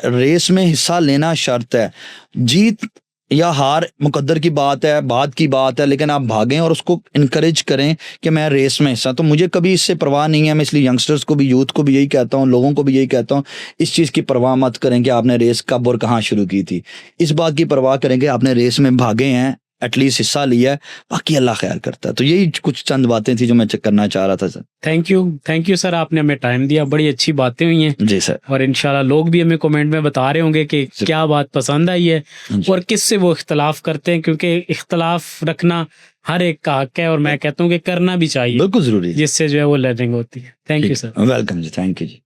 रेस में हिस्सा लेना शर्त है। जीत या हार मुकद्दर की बात है, बात की बात है, लेकिन आप भागें और उसको इनकरेज करें कि मैं रेस में हिस्सा। तो मुझे कभी इससे परवाह नहीं है। मैं इसलिए यंगस्टर्स को भी, यूथ को भी यही कहता हूँ, लोगों को भी यही कहता हूँ, इस चीज़ की परवाह मत करें कि आपने रेस कब और कहाँ शुरू की थी। इस बात की परवाह करें कि आपने रेस में भागे हैं, एटलीस्ट हिस्सा लिया है, बाकी अल्लाह ख्याल करता है। तो यही कुछ चंद बातें थी जो मैं चेक करना चाह रहा था सर। थैंक यू सर, आपने हमें टाइम दिया, बड़ी अच्छी बातें हुई हैं जी सर। और इंशाल्लाह लोग भी हमें कमेंट में बता रहे होंगे कि क्या बात पसंद आई है और किससे वो इख्तलाफ करते हैं, क्योंकि इख्तलाफ रखना हर एक का हक है और मैं कहता हूँ कि करना भी चाहिए, बिल्कुल जरूरी, जिससे जो है वो लर्निंग होती है। Thank you sir. वेलकम जी, थैंक यू जी।